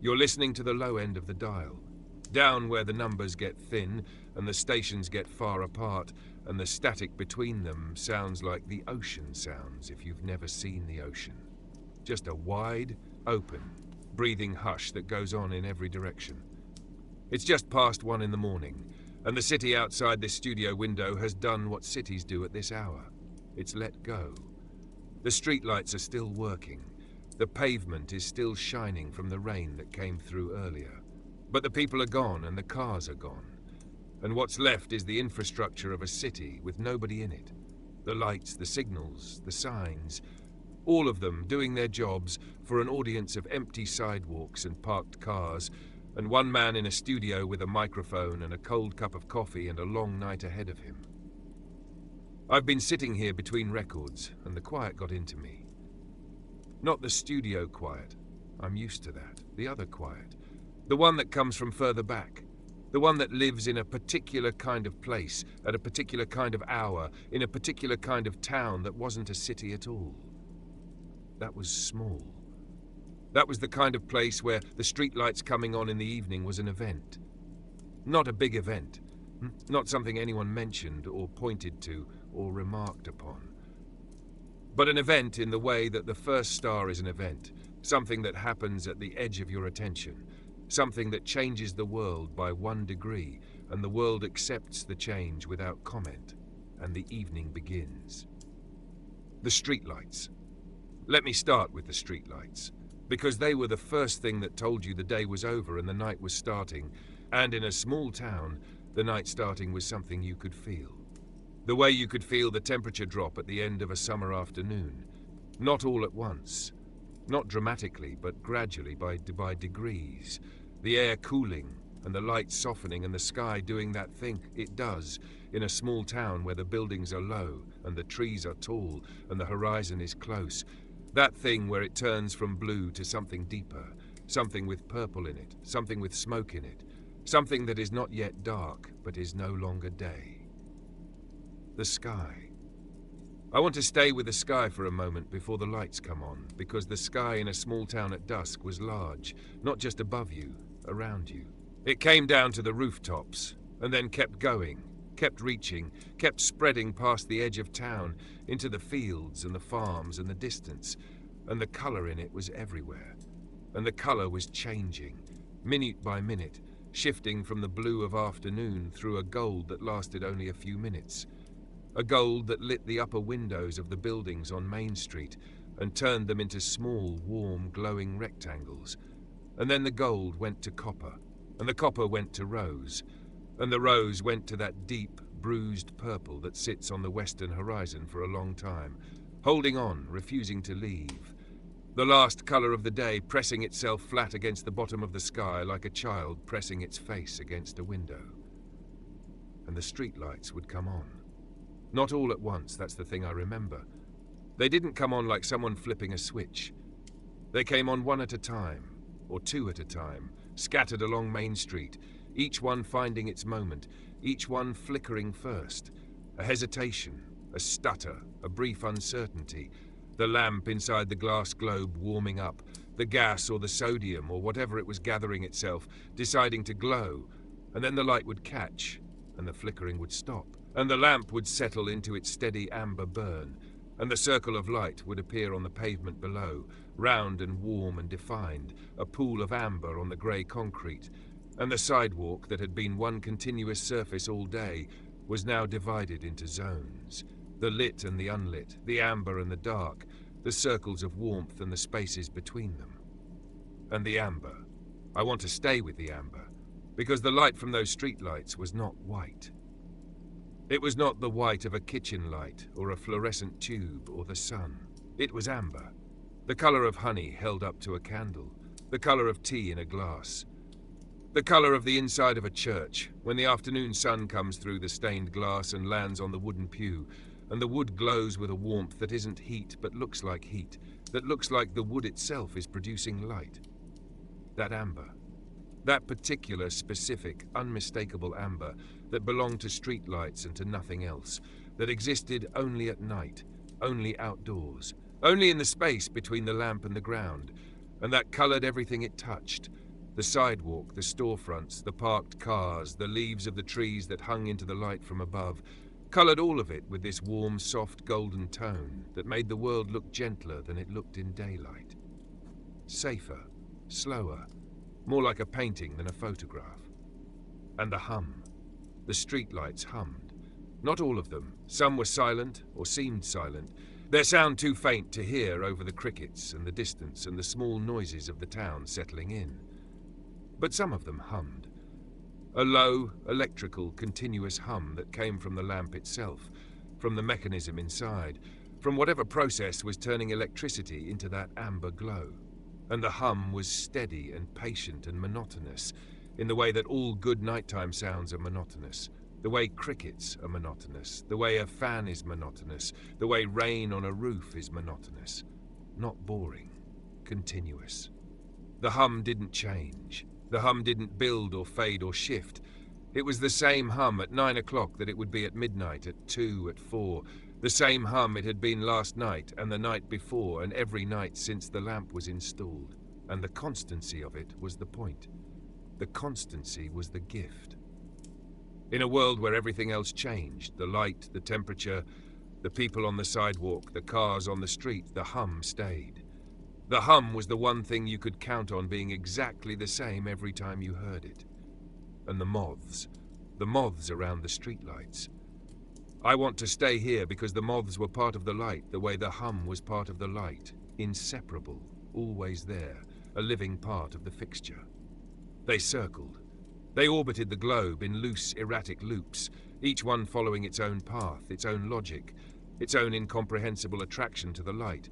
You're listening to the low end of the dial, down where the numbers get thin and the stations get far apart, and the static between them sounds like the ocean sounds if you've never seen the ocean. Just a wide, open, breathing hush that goes on in every direction. It's just past 1 in the morning, and the city outside this studio window has done what cities do at this hour. It's let go. The streetlights are still working. The pavement is still shining from the rain that came through earlier. But the people are gone and the cars are gone. And what's left is the infrastructure of a city with nobody in it. The lights, the signals, the signs, all of them doing their jobs for an audience of empty sidewalks and parked cars, and one man in a studio with a microphone and a cold cup of coffee and a long night ahead of him. I've been sitting here between records, and the quiet got into me. Not the studio quiet. I'm used to that. The other quiet. The one that comes from further back. The one that lives in a particular kind of place, at a particular kind of hour, in a particular kind of town that wasn't a city at all. That was small. That was the kind of place where the streetlights coming on in the evening was an event. Not a big event. Not something anyone mentioned or pointed to or remarked upon. But an event in the way that the first star is an event. Something that happens at the edge of your attention. Something that changes the world by 1 degree, and the world accepts the change without comment, and the evening begins. The streetlights. Let me start with the streetlights, because they were the first thing that told you the day was over and the night was starting, and in a small town, the night starting was something you could feel. The way you could feel the temperature drop at the end of a summer afternoon. Not all at once. Not dramatically, but gradually by degrees. The air cooling, and the light softening, and the sky doing that thing it does in a small town where the buildings are low, and the trees are tall, and the horizon is close. That thing where it turns from blue to something deeper, something with purple in it, something with smoke in it, something that is not yet dark, but is no longer day. The sky. I want to stay with the sky for a moment before the lights come on, because the sky in a small town at dusk was large, not just above you, around you. It came down to the rooftops, and then kept going, kept reaching, kept spreading past the edge of town, into the fields and the farms and the distance, and the colour in it was everywhere. And the colour was changing, minute by minute, shifting from the blue of afternoon through a gold that lasted only a few minutes. A gold that lit the upper windows of the buildings on Main Street and turned them into small, warm, glowing rectangles. And then the gold went to copper, and the copper went to rose, and the rose went to that deep, bruised purple that sits on the western horizon for a long time, holding on, refusing to leave. The last colour of the day pressing itself flat against the bottom of the sky like a child pressing its face against a window. And the streetlights would come on. Not all at once, that's the thing I remember. They didn't come on like someone flipping a switch. They came on 1 at a time, or 2 at a time, scattered along Main Street, each one finding its moment, each one flickering first. A hesitation, a stutter, a brief uncertainty, the lamp inside the glass globe warming up, the gas or the sodium or whatever it was gathering itself, deciding to glow, and then the light would catch, and the flickering would stop. And the lamp would settle into its steady amber burn, and the circle of light would appear on the pavement below, round and warm and defined, a pool of amber on the grey concrete, and the sidewalk that had been one continuous surface all day was now divided into zones, the lit and the unlit, the amber and the dark, the circles of warmth and the spaces between them. And the amber. I want to stay with the amber, because the light from those streetlights was not white. It was not the white of a kitchen light or a fluorescent tube or the sun. It was amber, the colour of honey held up to a candle, the colour of tea in a glass, the colour of the inside of a church when the afternoon sun comes through the stained glass and lands on the wooden pew, and the wood glows with a warmth that isn't heat but looks like heat, that looks like the wood itself is producing light. That amber. That particular, specific, unmistakable amber that belonged to streetlights and to nothing else, that existed only at night, only outdoors, only in the space between the lamp and the ground, and that coloured everything it touched, The sidewalk, the storefronts, the parked cars, the leaves of the trees that hung into the light from above, coloured all of it with this warm, soft, golden tone that made the world look gentler than it looked in daylight. Safer, slower, more like a painting than a photograph. And the hum. The streetlights hummed. Not all of them. Some were silent, or seemed silent, their sound too faint to hear over the crickets and the distance and the small noises of the town settling in. But some of them hummed. A low, electrical, continuous hum that came from the lamp itself, from the mechanism inside, from whatever process was turning electricity into that amber glow. And the hum was steady and patient and monotonous, in the way that all good nighttime sounds are monotonous, the way crickets are monotonous, the way a fan is monotonous, the way rain on a roof is monotonous. Not boring, continuous. The hum didn't change. The hum didn't build or fade or shift. It was the same hum at 9 o'clock that it would be at midnight, at 2, at 4. The same hum it had been last night and the night before and every night since the lamp was installed. And the constancy of it was the point. The constancy was the gift. In a world where everything else changed, the light, the temperature, the people on the sidewalk, the cars on the street, the hum stayed. The hum was the one thing you could count on being exactly the same every time you heard it. And the moths around the streetlights. I want to stay here because the moths were part of the light, the way the hum was part of the light, inseparable, always there, a living part of the fixture. They circled. They orbited the globe in loose, erratic loops, each one following its own path, its own logic, its own incomprehensible attraction to the light,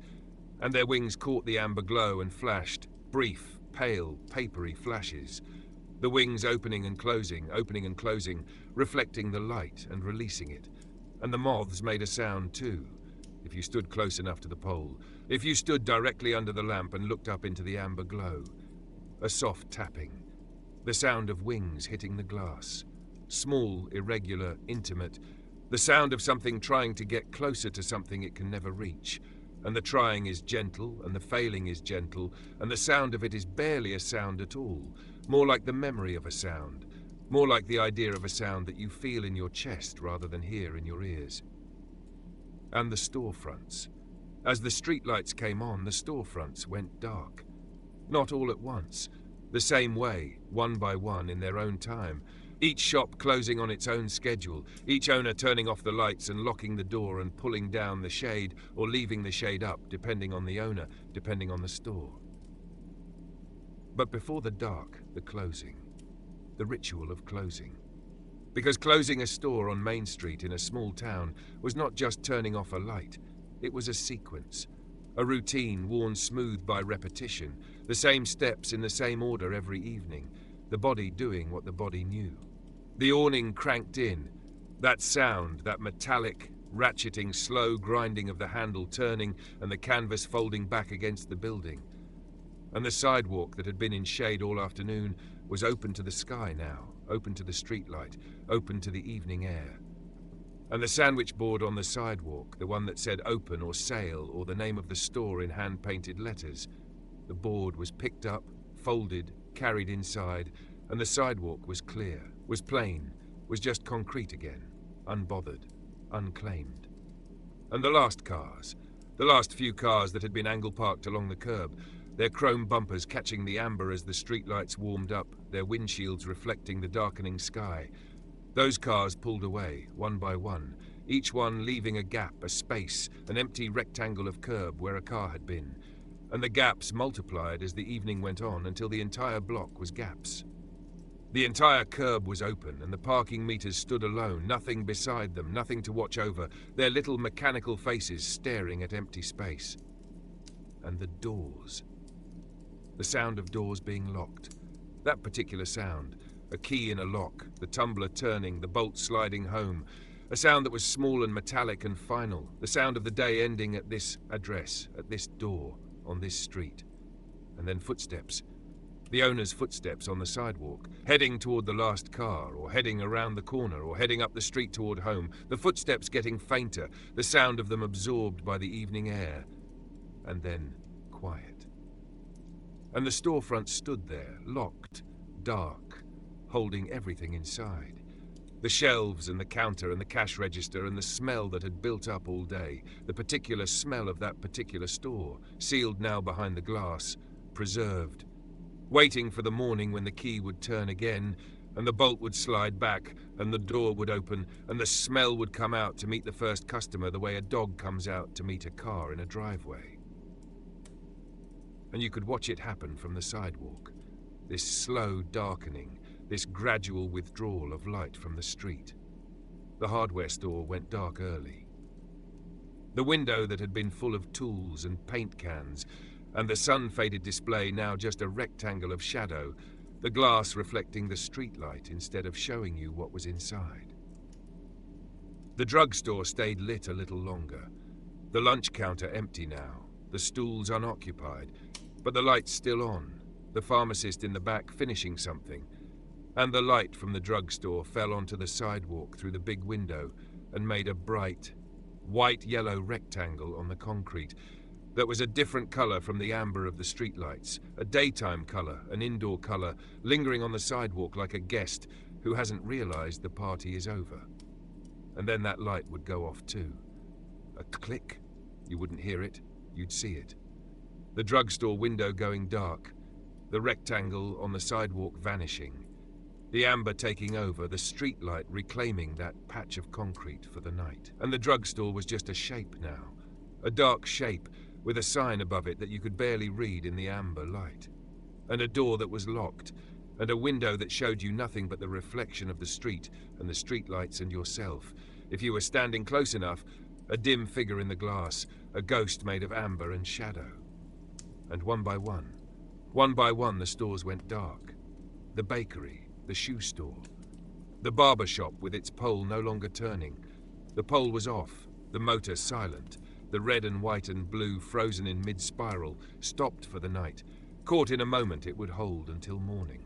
and their wings caught the amber glow and flashed, brief, pale, papery flashes, the wings opening and closing, reflecting the light and releasing it. And the moths made a sound too, if you stood close enough to the pole, if you stood directly under the lamp and looked up into the amber glow. A soft tapping, the sound of wings hitting the glass, small, irregular, intimate, the sound of something trying to get closer to something it can never reach. And the trying is gentle, and the failing is gentle, and the sound of it is barely a sound at all, more like the memory of a sound, more like the idea of a sound that you feel in your chest rather than hear in your ears. And the storefronts. As the streetlights came on, the storefronts went dark. Not all at once, the same way, one by one in their own time, each shop closing on its own schedule, each owner turning off the lights and locking the door and pulling down the shade or leaving the shade up, depending on the owner, depending on the store. But before the dark, the closing, the ritual of closing. Because closing a store on Main Street in a small town was not just turning off a light, it was a sequence, a routine worn smooth by repetition, the same steps in the same order every evening, the body doing what the body knew. The awning cranked in, that sound, that metallic, ratcheting, slow grinding of the handle turning and the canvas folding back against the building. And the sidewalk that had been in shade all afternoon was open to the sky now, open to the streetlight, open to the evening air. And the sandwich board on the sidewalk, the one that said open or sale or the name of the store in hand-painted letters, the board was picked up, folded, carried inside, and the sidewalk was clear, was plain, was just concrete again, unbothered, unclaimed. And the last cars, the last few cars that had been angle-parked along the curb, their chrome bumpers catching the amber as the streetlights warmed up, their windshields reflecting the darkening sky. Those cars pulled away, one by one, each one leaving a gap, a space, an empty rectangle of curb where a car had been. And the gaps multiplied as the evening went on until the entire block was gaps. The entire curb was open and the parking meters stood alone, nothing beside them, nothing to watch over, their little mechanical faces staring at empty space. And the doors. The sound of doors being locked. That particular sound, a key in a lock, the tumbler turning, the bolt sliding home, a sound that was small and metallic and final, the sound of the day ending at this address, at this door, on this street. And then footsteps. The owner's footsteps on the sidewalk, heading toward the last car, or heading around the corner, or heading up the street toward home, the footsteps getting fainter, the sound of them absorbed by the evening air. And then quiet. And the storefront stood there, locked, dark, holding everything inside. The shelves and the counter and the cash register and the smell that had built up all day, the particular smell of that particular store, sealed now behind the glass, preserved, waiting for the morning when the key would turn again and the bolt would slide back and the door would open and the smell would come out to meet the first customer the way a dog comes out to meet a car in a driveway. And you could watch it happen from the sidewalk, this slow darkening, this gradual withdrawal of light from the street. The hardware store went dark early. The window that had been full of tools and paint cans, and the sun-faded display now just a rectangle of shadow, the glass reflecting the streetlight instead of showing you what was inside. The drugstore stayed lit a little longer. The lunch counter empty now, the stools unoccupied, but the lights still on, the pharmacist in the back finishing something, and the light from the drugstore fell onto the sidewalk through the big window and made a bright, white-yellow rectangle on the concrete that was a different color from the amber of the streetlights, a daytime color, an indoor color, lingering on the sidewalk like a guest who hasn't realized the party is over. And then that light would go off too. A click. You wouldn't hear it, you'd see it. The drugstore window going dark, the rectangle on the sidewalk vanishing, the amber taking over, the streetlight reclaiming that patch of concrete for the night. And the drugstore was just a shape now, a dark shape with a sign above it that you could barely read in the amber light, and a door that was locked, and a window that showed you nothing but the reflection of the street and the streetlights and yourself. If you were standing close enough, a dim figure in the glass, a ghost made of amber and shadow. And one by one the stores went dark. The bakery, the shoe store, the barber shop with its pole no longer turning. The pole was off, the motor silent, the red and white and blue frozen in mid-spiral, stopped for the night, caught in a moment it would hold until morning.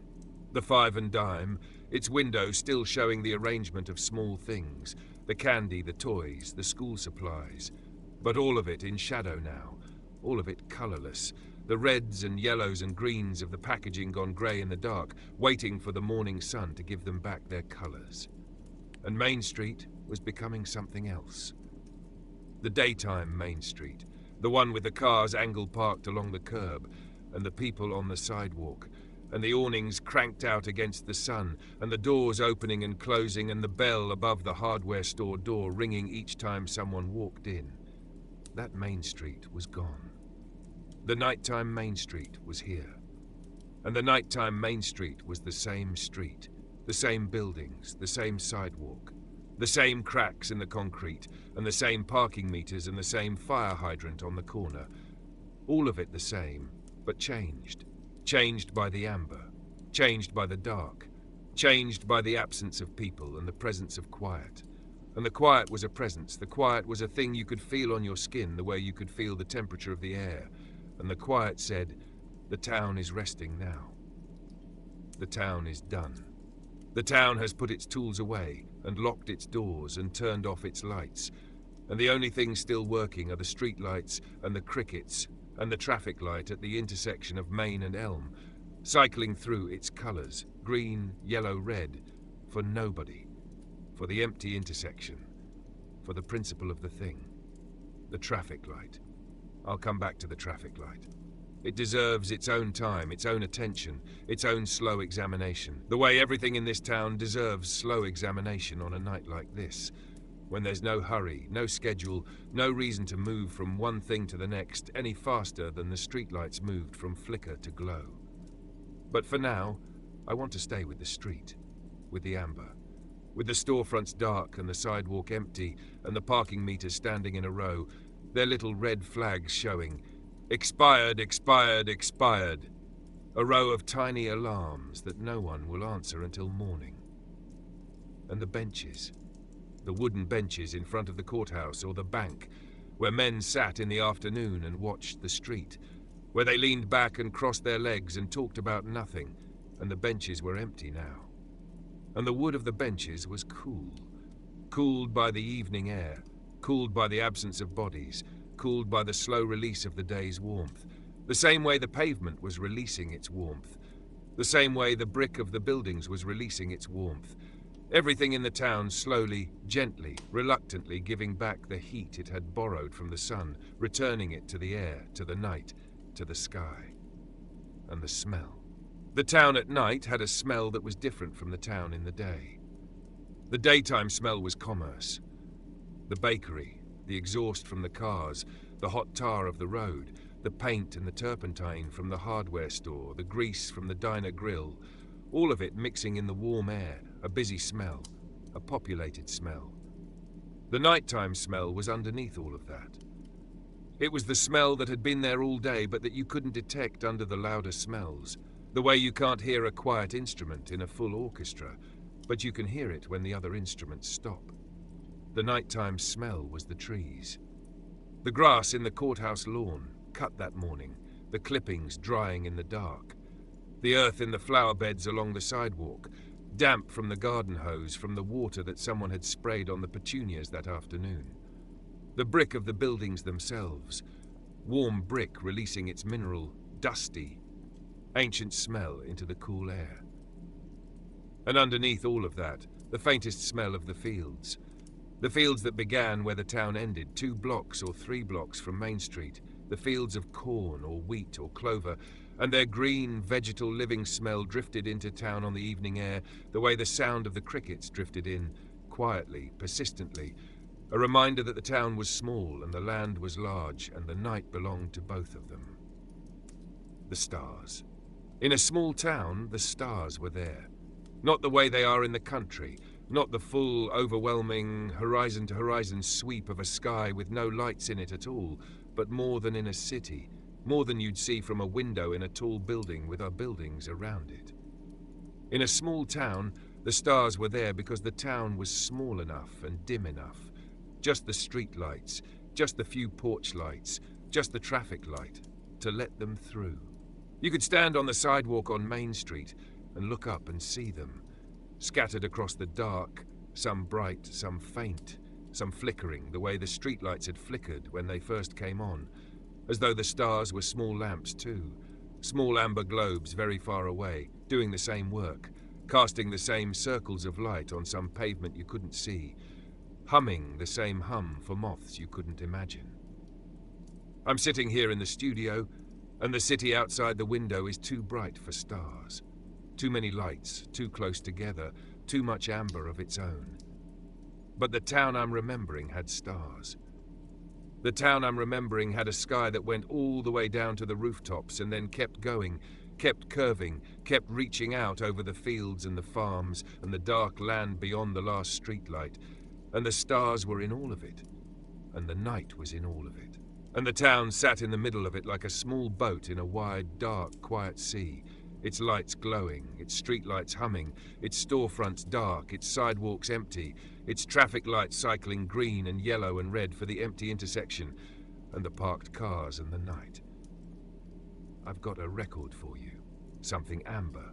The five and dime, its window still showing the arrangement of small things, the candy, the toys, the school supplies, but all of it in shadow now, all of it colorless, the reds and yellows and greens of the packaging gone grey in the dark, waiting for the morning sun to give them back their colors. And Main Street was becoming something else. The daytime Main Street, the one with the cars angle parked along the curb, and the people on the sidewalk, and the awnings cranked out against the sun, and the doors opening and closing, and the bell above the hardware store door ringing each time someone walked in. That Main Street was gone. The nighttime Main Street was here. And the nighttime Main Street was the same street, the same buildings, the same sidewalk, the same cracks in the concrete, and the same parking meters and the same fire hydrant on the corner. All of it the same, but changed. Changed by the amber, changed by the dark, changed by the absence of people and the presence of quiet. And the quiet was a presence, the quiet was a thing you could feel on your skin the way you could feel the temperature of the air. And the quiet said, the town is resting now. The town is done. The town has put its tools away and locked its doors and turned off its lights. And the only things still working are the street lights and the crickets and the traffic light at the intersection of Main and Elm, cycling through its colors, green, yellow, red, for nobody, for the empty intersection, for the principle of the thing, the traffic light. I'll come back to the traffic light. It deserves its own time, its own attention, its own slow examination, the way everything in this town deserves slow examination on a night like this, when there's no hurry, no schedule, no reason to move from one thing to the next any faster than the streetlights moved from flicker to glow. But for now, I want to stay with the street, with the amber, with the storefronts dark and the sidewalk empty and the parking meters standing in a row, their little red flags showing, expired, expired, expired, a row of tiny alarms that no one will answer until morning. And the benches, the wooden benches in front of the courthouse or the bank, where men sat in the afternoon and watched the street, where they leaned back and crossed their legs and talked about nothing, and the benches were empty now. And the wood of the benches was cool, cooled by the evening air, cooled by the absence of bodies, cooled by the slow release of the day's warmth, The same way the pavement was releasing its warmth. The same way the brick of the buildings was releasing its warmth. Everything in the town slowly, gently, reluctantly giving back the heat it had borrowed from the sun, returning it to the air, to the night, to the sky. And the smell. The town at night had a smell that was different from the town in the day. The daytime smell was commerce. The bakery, the exhaust from the cars, the hot tar of the road, the paint and the turpentine from the hardware store, the grease from the diner grill, all of it mixing in the warm air, a busy smell, a populated smell. The nighttime smell was underneath all of that. It was the smell that had been there all day but that you couldn't detect under the louder smells, the way you can't hear a quiet instrument in a full orchestra, but you can hear it when the other instruments stop. The nighttime smell was the trees. The grass in the courthouse lawn, cut that morning, the clippings drying in the dark. The earth in the flower beds along the sidewalk, damp from the garden hose from the water that someone had sprayed on the petunias that afternoon. The brick of the buildings themselves, warm brick releasing its mineral, dusty, ancient smell into the cool air. And underneath all of that, the faintest smell of the fields. The fields that began where the town ended, 2 blocks or 3 blocks from Main Street, the fields of corn or wheat or clover, and their green, vegetal living smell drifted into town on the evening air the way the sound of the crickets drifted in, quietly, persistently, a reminder that the town was small and the land was large and the night belonged to both of them. The stars. In a small town, the stars were there. Not the way they are in the country, not the full, overwhelming, horizon-to-horizon sweep of a sky with no lights in it at all, but more than in a city, more than you'd see from a window in a tall building with our buildings around it. In a small town, the stars were there because the town was small enough and dim enough. Just the streetlights, just the few porch lights, just the traffic light, to let them through. You could stand on the sidewalk on Main Street and look up and see them, scattered across the dark, some bright, some faint, some flickering, the way the streetlights had flickered when they first came on, as though the stars were small lamps too, small amber globes very far away, doing the same work, casting the same circles of light on some pavement you couldn't see, humming the same hum for moths you couldn't imagine. I'm sitting here in the studio, and the city outside the window is too bright for stars. Too many lights, too close together, too much amber of its own. But the town I'm remembering had stars. The town I'm remembering had a sky that went all the way down to the rooftops and then kept going, kept curving, kept reaching out over the fields and the farms and the dark land beyond the last streetlight. And the stars were in all of it. And the night was in all of it. And the town sat in the middle of it like a small boat in a wide, dark, quiet sea, its lights glowing, its streetlights humming, its storefronts dark, its sidewalks empty, its traffic lights cycling green and yellow and red for the empty intersection, and the parked cars and the night. I've got a record for you. Something amber.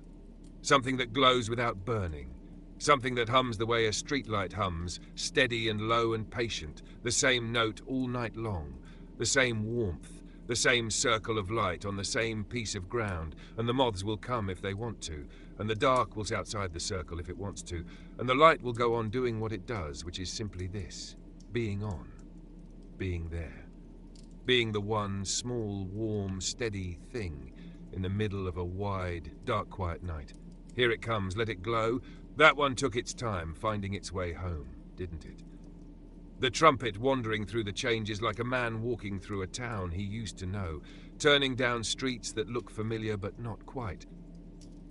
Something that glows without burning. Something that hums the way a streetlight hums, steady and low and patient, the same note all night long, the same warmth, the same circle of light on the same piece of ground, and the moths will come if they want to, and the dark will outside the circle if it wants to, and the light will go on doing what it does, which is simply this, being on, being there, being the one small, warm, steady thing in the middle of a wide, dark, quiet night. Here it comes, let it glow. That one took its time finding its way home, didn't it? The trumpet wandering through the changes like a man walking through a town he used to know, turning down streets that look familiar but not quite,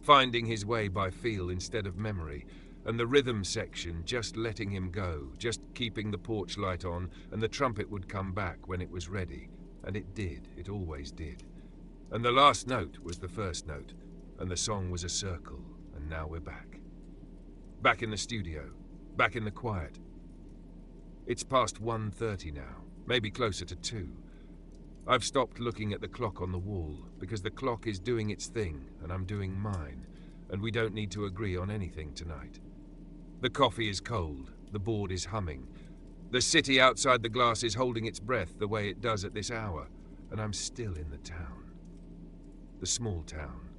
finding his way by feel instead of memory, and the rhythm section just letting him go, just keeping the porch light on, and the trumpet would come back when it was ready, and it did, it always did. And the last note was the first note, and the song was a circle, and now we're back. Back in the studio, back in the quiet. It's past 1:30 now, maybe closer to 2. I've stopped looking at the clock on the wall, because the clock is doing its thing, and I'm doing mine, and we don't need to agree on anything tonight. The coffee is cold, the board is humming. The city outside the glass is holding its breath the way it does at this hour, and I'm still in the town. the small town.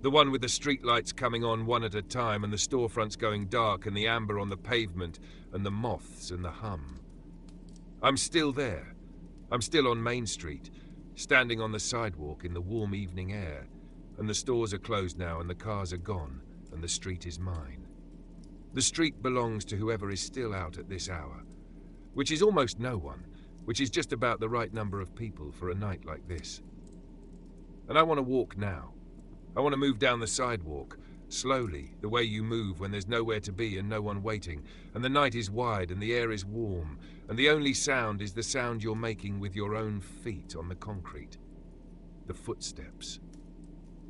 The one with the streetlights coming on one at a time and the storefronts going dark and the amber on the pavement and the moths and the hum. I'm still there. I'm still on Main Street, standing on the sidewalk in the warm evening air, and the stores are closed now and the cars are gone and the street is mine. The street belongs to whoever is still out at this hour, which is almost no one, which is just about the right number of people for a night like this. And I want to walk now. I want to move down the sidewalk, slowly, the way you move when there's nowhere to be and no one waiting, and the night is wide and the air is warm, and the only sound is the sound you're making with your own feet on the concrete. The footsteps.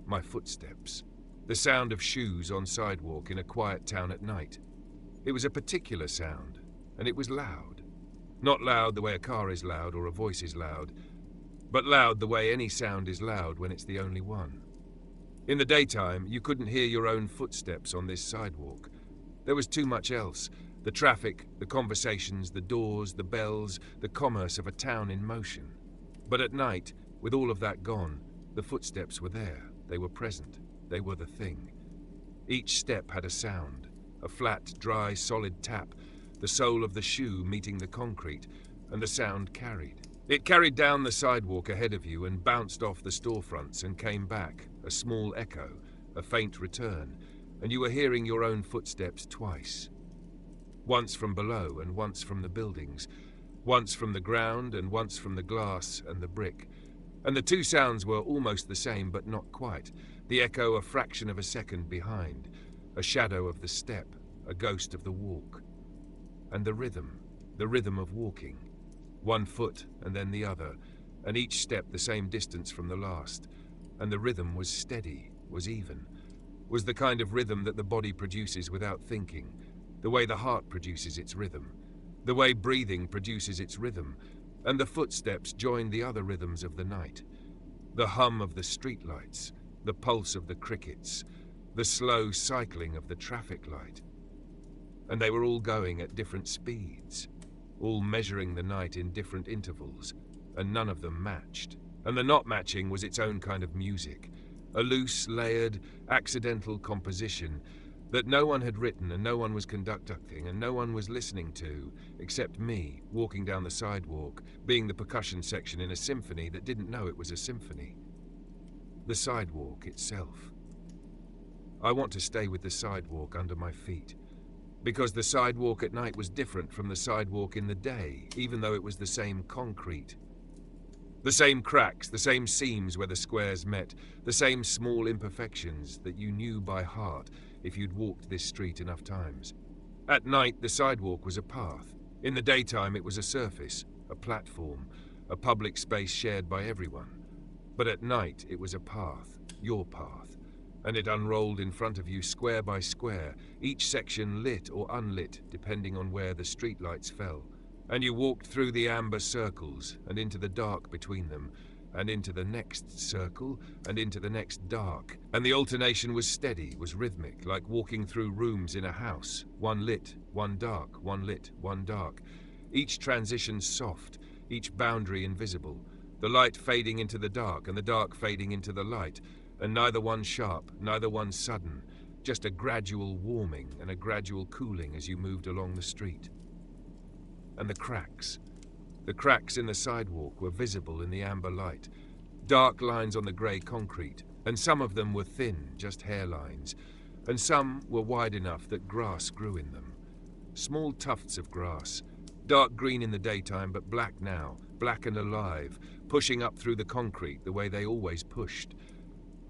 My footsteps. The sound of shoes on sidewalk in a quiet town at night. It was a particular sound, and it was loud. Not loud the way a car is loud or a voice is loud, but loud the way any sound is loud when it's the only one. In the daytime, you couldn't hear your own footsteps on this sidewalk. There was too much else. The traffic, the conversations, the doors, the bells, the commerce of a town in motion. But at night, with all of that gone, the footsteps were there. They were present. They were the thing. Each step had a sound, a flat, dry, solid tap, the sole of the shoe meeting the concrete, and the sound carried. It carried down the sidewalk ahead of you and bounced off the storefronts and came back, a small echo, a faint return, and you were hearing your own footsteps twice. Once from below and once from the buildings, once from the ground and once from the glass and the brick. And the two sounds were almost the same, but not quite. The echo a fraction of a second behind, a shadow of the step, a ghost of the walk. And the rhythm of walking. One foot and then the other, and each step the same distance from the last. And the rhythm was steady, was even, was the kind of rhythm that the body produces without thinking, the way the heart produces its rhythm, the way breathing produces its rhythm, and the footsteps joined the other rhythms of the night. The hum of the streetlights, the pulse of the crickets, the slow cycling of the traffic light. And they were all going at different speeds, all measuring the night in different intervals, and none of them matched. And the not matching was its own kind of music, a loose, layered, accidental composition that no one had written and no one was conducting and no one was listening to, except me, walking down the sidewalk, being the percussion section in a symphony that didn't know it was a symphony. The sidewalk itself. I want to stay with the sidewalk under my feet, because the sidewalk at night was different from the sidewalk in the day, even though it was the same concrete. The same cracks, the same seams where the squares met, the same small imperfections that you knew by heart if you'd walked this street enough times. At night, the sidewalk was a path. In the daytime, it was a surface, a platform, a public space shared by everyone. But at night, it was a path, your path, and it unrolled in front of you square by square, each section lit or unlit depending on where the streetlights fell. And you walked through the amber circles and into the dark between them, and into the next circle and into the next dark. And the alternation was steady, was rhythmic, like walking through rooms in a house, one lit, one dark, one lit, one dark. Each transition soft, each boundary invisible, the light fading into the dark and the dark fading into the light, and neither one sharp, neither one sudden, just a gradual warming and a gradual cooling as you moved along the street. And the cracks in the sidewalk were visible in the amber light, dark lines on the grey concrete, and some of them were thin, just hairlines, and some were wide enough that grass grew in them. Small tufts of grass, dark green in the daytime but black now, black and alive, pushing up through the concrete the way they always pushed,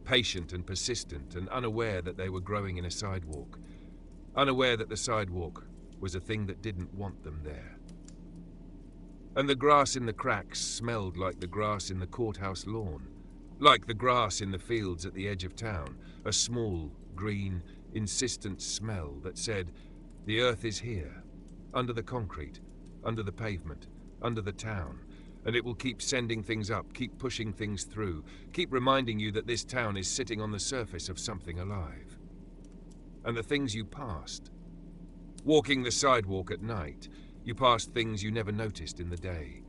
patient and persistent and unaware that they were growing in a sidewalk, unaware that the sidewalk was a thing that didn't want them there. And the grass in the cracks smelled like the grass in the courthouse lawn, like the grass in the fields at the edge of town, a small, green, insistent smell that said, the earth is here, under the concrete, under the pavement, under the town, and it will keep sending things up, keep pushing things through, keep reminding you that this town is sitting on the surface of something alive. And the things you passed. Walking the sidewalk at night, you passed things you never noticed in the day.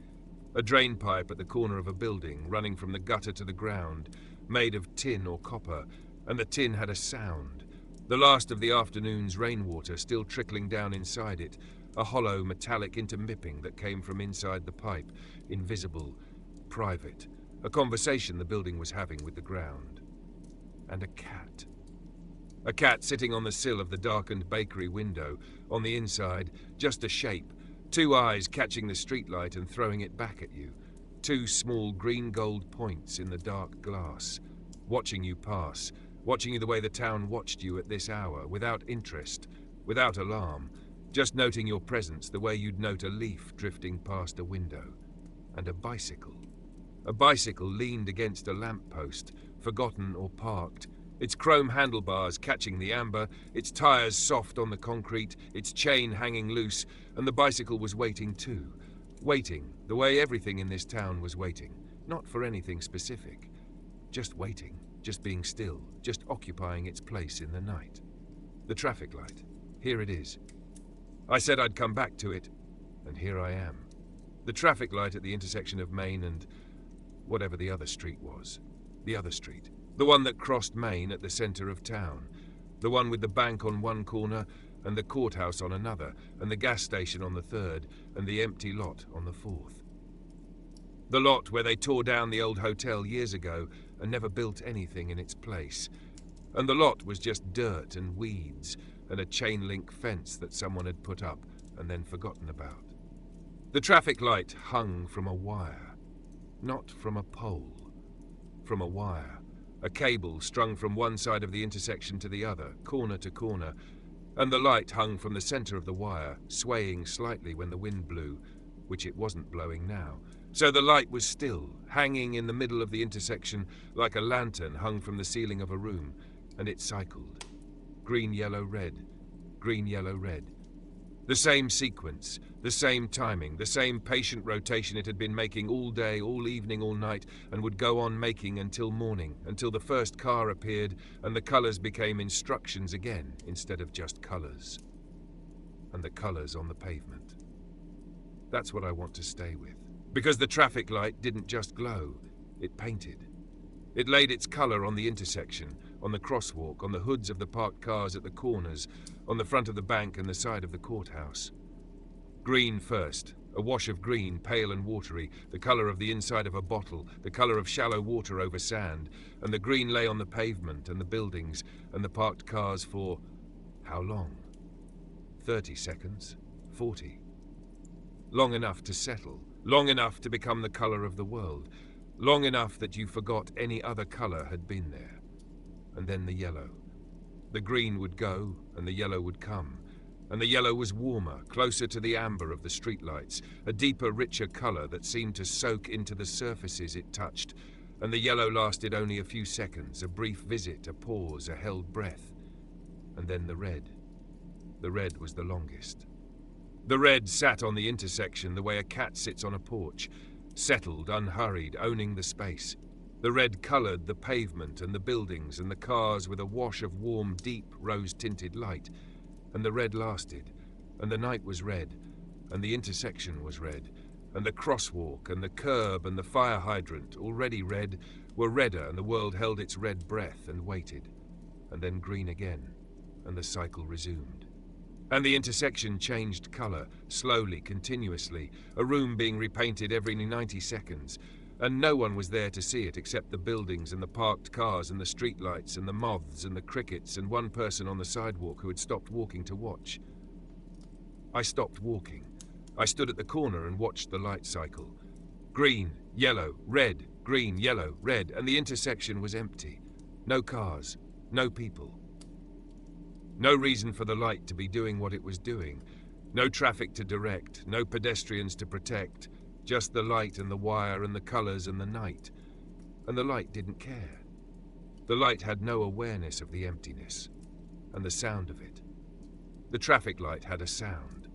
A drain pipe at the corner of a building, running from the gutter to the ground, made of tin or copper, and the tin had a sound. The last of the afternoon's rainwater still trickling down inside it, a hollow metallic intermipping that came from inside the pipe, invisible, private, a conversation the building was having with the ground. And a cat. A cat sitting on the sill of the darkened bakery window, on the inside, just a shape, two eyes catching the streetlight and throwing it back at you, two small green-gold points in the dark glass, watching you pass, watching you the way the town watched you at this hour, without interest, without alarm, just noting your presence the way you'd note a leaf drifting past a window. And a bicycle. A bicycle leaned against a lamppost, forgotten or parked, its chrome handlebars catching the amber, its tires soft on the concrete, its chain hanging loose, and the bicycle was waiting too. Waiting, the way everything in this town was waiting, not for anything specific. Just waiting, just being still, just occupying its place in the night. The traffic light. Here it is. I said I'd come back to it, and here I am. The traffic light at the intersection of Main and whatever the other street was. The other street. The one that crossed Main at the center of town. The one with the bank on one corner, and the courthouse on another, and the gas station on the third, and the empty lot on the fourth. The lot where they tore down the old hotel years ago and never built anything in its place. And the lot was just dirt and weeds, and a chain-link fence that someone had put up and then forgotten about. The traffic light hung from a wire, not from a pole, from a wire, a cable strung from one side of the intersection to the other, corner to corner, and the light hung from the center of the wire, swaying slightly when the wind blew, which it wasn't blowing now. So the light was still, hanging in the middle of the intersection like a lantern hung from the ceiling of a room, and it cycled. Green, yellow, red. Green, yellow, red. The same sequence, the same timing, the same patient rotation it had been making all day, all evening, all night, and would go on making until morning, until the first car appeared and the colors became instructions again instead of just colors. And the colors on the pavement. That's what I want to stay with. Because the traffic light didn't just glow, it painted. It laid its color on the intersection, on the crosswalk, on the hoods of the parked cars at the corners, on the front of the bank and the side of the courthouse. Green first, a wash of green, pale and watery, the color of the inside of a bottle, the color of shallow water over sand, and the green lay on the pavement and the buildings and the parked cars for how long? 30 seconds? 40? Long enough to settle, long enough to become the color of the world, long enough that you forgot any other color had been there. And then the yellow. The green would go, and the yellow would come. And the yellow was warmer, closer to the amber of the streetlights, a deeper, richer color that seemed to soak into the surfaces it touched. And the yellow lasted only a few seconds, a brief visit, a pause, a held breath. And then the red. The red was the longest. The red sat on the intersection the way a cat sits on a porch, settled, unhurried, owning the space. The red colored the pavement and the buildings and the cars with a wash of warm, deep, rose-tinted light. And the red lasted, and the night was red, and the intersection was red, and the crosswalk and the curb and the fire hydrant, already red, were redder, and the world held its red breath and waited. And then green again, and the cycle resumed. And the intersection changed color, slowly, continuously, a room being repainted every 90 seconds, and no one was there to see it except the buildings and the parked cars and the streetlights and the moths and the crickets and one person on the sidewalk who had stopped walking to watch. I stopped walking. I stood at the corner and watched the light cycle. Green, yellow, red, green, yellow, red, and the intersection was empty. No cars, no people. No reason for the light to be doing what it was doing. No traffic to direct, no pedestrians to protect. Just the light and the wire and the colors and the night. And the light didn't care. The light had no awareness of the emptiness and the sound of it. The traffic light had a sound.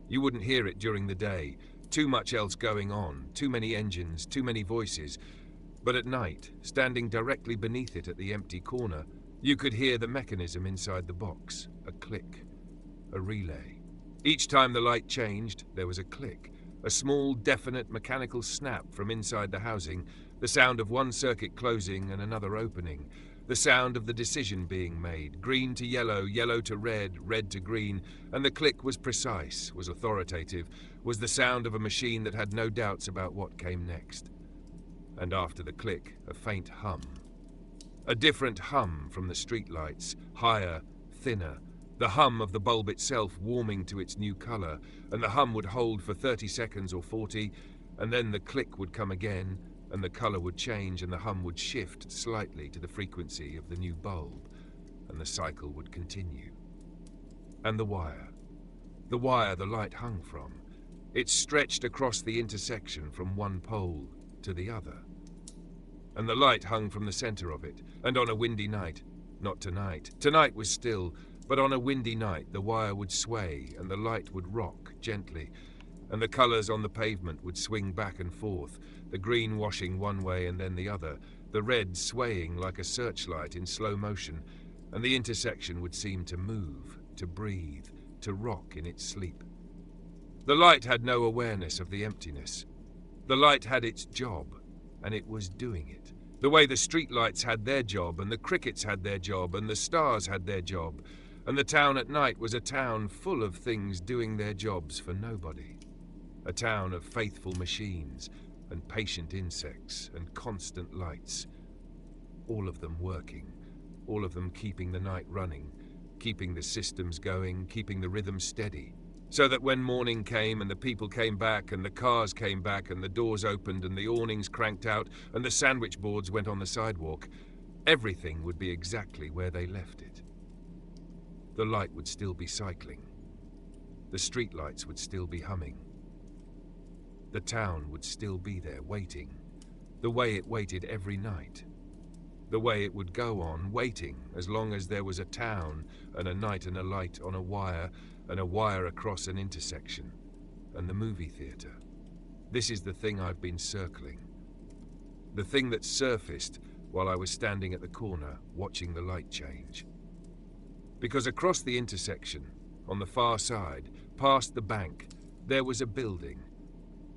You wouldn't hear it during the day. Too much else going on, too many engines, too many voices. But at night, standing directly beneath it at the empty corner, you could hear the mechanism inside the box, a click, a relay. Each time the light changed, there was a click, a small, definite mechanical snap from inside the housing, The sound of one circuit closing and another opening. The sound of the decision being made, green to yellow, yellow to red, red to green, and the click was precise, was authoritative, was the sound of a machine that had no doubts about what came next. And after the click, a faint hum. A different hum from the streetlights, higher, thinner, the hum of the bulb itself warming to its new colour, and the hum would hold for 30 seconds or 40, and then the click would come again, and the colour would change and the hum would shift slightly to the frequency of the new bulb, and the cycle would continue. And the wire the light hung from, it stretched across the intersection from one pole to the other. And the light hung from the centre of it, and on a windy night, not tonight, tonight was still, but on a windy night the wire would sway and the light would rock gently, and the colours on the pavement would swing back and forth, the green washing one way and then the other, the red swaying like a searchlight in slow motion, and the intersection would seem to move, to breathe, to rock in its sleep. The light had no awareness of the emptiness. The light had its job, and it was doing it. The way the streetlights had their job, and the crickets had their job, and the stars had their job, and the town at night was a town full of things doing their jobs for nobody. A town of faithful machines, and patient insects, and constant lights. All of them working, all of them keeping the night running, keeping the systems going, keeping the rhythm steady, so that when morning came and the people came back and the cars came back and the doors opened and the awnings cranked out and the sandwich boards went on the sidewalk, everything would be exactly where they left it. The light would still be cycling. The streetlights would still be humming. The town would still be there waiting, the way it waited every night. The way it would go on, waiting, as long as there was a town and a night and a light on a wire and a wire across an intersection, and the movie theatre. This is the thing I've been circling. The thing that surfaced while I was standing at the corner watching the light change. Because across the intersection, on the far side, past the bank, there was a building.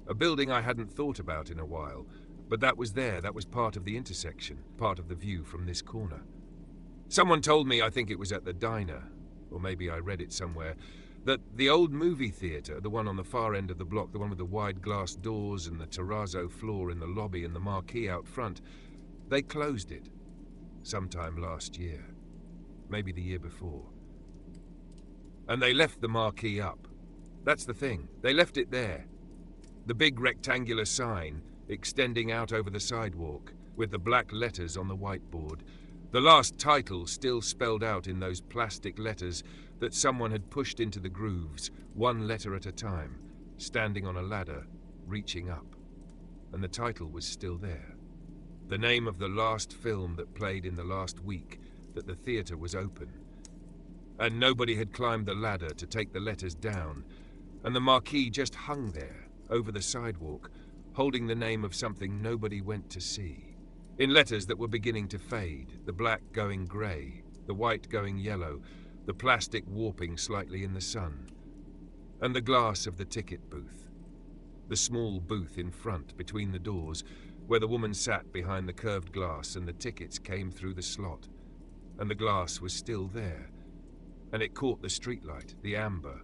A building I hadn't thought about in a while, but that was there, that was part of the intersection, part of the view from this corner. Someone told me, I think it was at the diner, or maybe I read it somewhere, that the old movie theatre, the one on the far end of the block, the one with the wide glass doors and the terrazzo floor in the lobby and the marquee out front, they closed it sometime last year, maybe the year before. And they left the marquee up. That's the thing, they left it there. The big rectangular sign extending out over the sidewalk with the black letters on the whiteboard. The last title still spelled out in those plastic letters that someone had pushed into the grooves, one letter at a time, standing on a ladder, reaching up. And the title was still there. The name of the last film that played in the last week that the theatre was open. And nobody had climbed the ladder to take the letters down, and the marquee just hung there, over the sidewalk, holding the name of something nobody went to see. In letters that were beginning to fade, the black going grey, the white going yellow, the plastic warping slightly in the sun. And the glass of the ticket booth. The small booth in front, between the doors, where the woman sat behind the curved glass and the tickets came through the slot. And the glass was still there. And it caught the streetlight, the amber,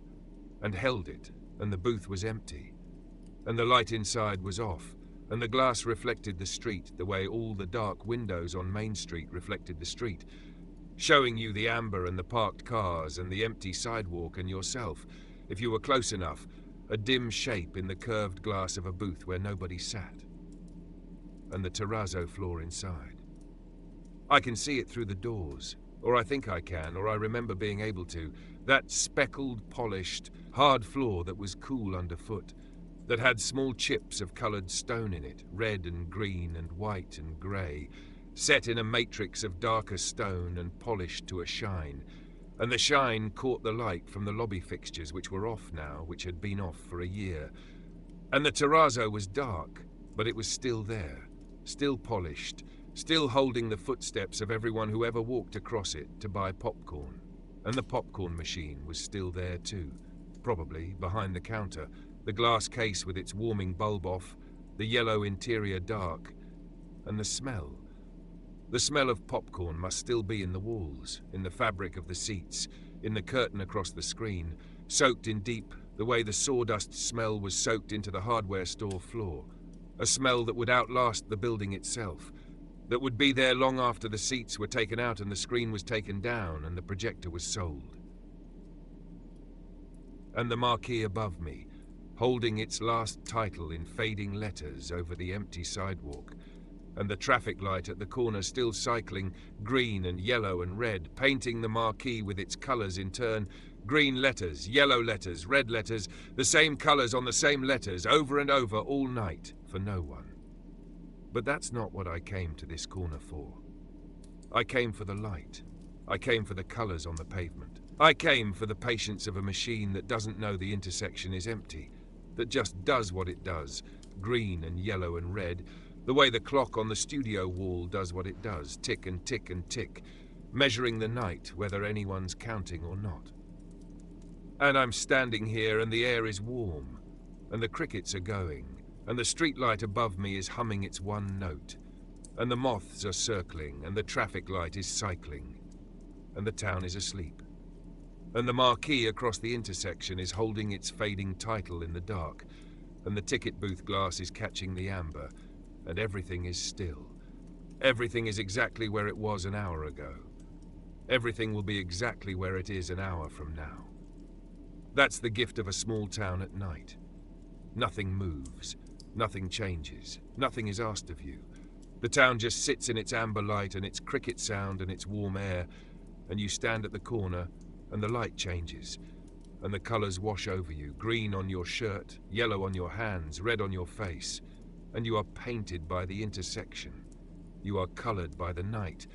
and held it, and the booth was empty. And the light inside was off, and the glass reflected the street the way all the dark windows on Main Street reflected the street, showing you the amber and the parked cars and the empty sidewalk and yourself, if you were close enough, a dim shape in the curved glass of a booth where nobody sat. And the terrazzo floor inside. I can see it through the doors, or I think I can, or I remember being able to, that speckled, polished, hard floor that was cool underfoot, that had small chips of coloured stone in it, red and green and white and grey, set in a matrix of darker stone and polished to a shine, and the shine caught the light from the lobby fixtures which were off now, which had been off for a year. And the terrazzo was dark, but it was still there, still polished, still holding the footsteps of everyone who ever walked across it to buy popcorn. And the popcorn machine was still there too, probably behind the counter, the glass case with its warming bulb off, the yellow interior dark, And the smell. The smell of popcorn must still be in the walls, in the fabric of the seats, in the curtain across the screen, soaked in deep, the way the sawdust smell was soaked into the hardware store floor. A smell that would outlast the building itself, that would be there long after the seats were taken out and the screen was taken down and the projector was sold. And the marquee above me, holding its last title in fading letters over the empty sidewalk, and the traffic light at the corner still cycling, green and yellow and red, painting the marquee with its colours in turn, green letters, yellow letters, red letters, the same colours on the same letters, over and over all night, for no one. But that's not what I came to this corner for. I came for the light. I came for the colours on the pavement. I came for the patience of a machine that doesn't know the intersection is empty, that just does what it does, green and yellow and red, the way the clock on the studio wall does what it does, tick and tick and tick, measuring the night whether anyone's counting or not. And I'm standing here and the air is warm, and the crickets are going, and the streetlight above me is humming its one note, and the moths are circling, and the traffic light is cycling, and the town is asleep. And the marquee across the intersection is holding its fading title in the dark, and the ticket booth glass is catching the amber, and everything is still. Everything is exactly where it was an hour ago. Everything will be exactly where it is an hour from now. That's the gift of a small town at night. Nothing moves, nothing changes, nothing is asked of you. The town just sits in its amber light and its cricket sound and its warm air, and you stand at the corner and the light changes, and the colours wash over you, green on your shirt, yellow on your hands, red on your face, and you are painted by the intersection. You are coloured by the night.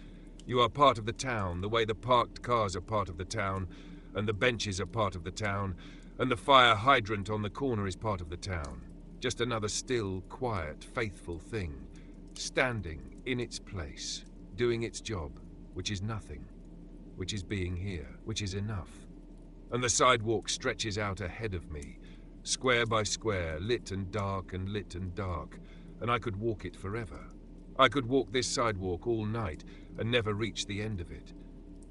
You are part of the town, the way the parked cars are part of the town, and the benches are part of the town, and the fire hydrant on the corner is part of the town. Just another still, quiet, faithful thing, standing in its place, doing its job, which is nothing, which is being here, which is enough. And the sidewalk stretches out ahead of me, square by square, lit and dark and lit and dark, and I could walk it forever. I could walk this sidewalk all night and never reach the end of it,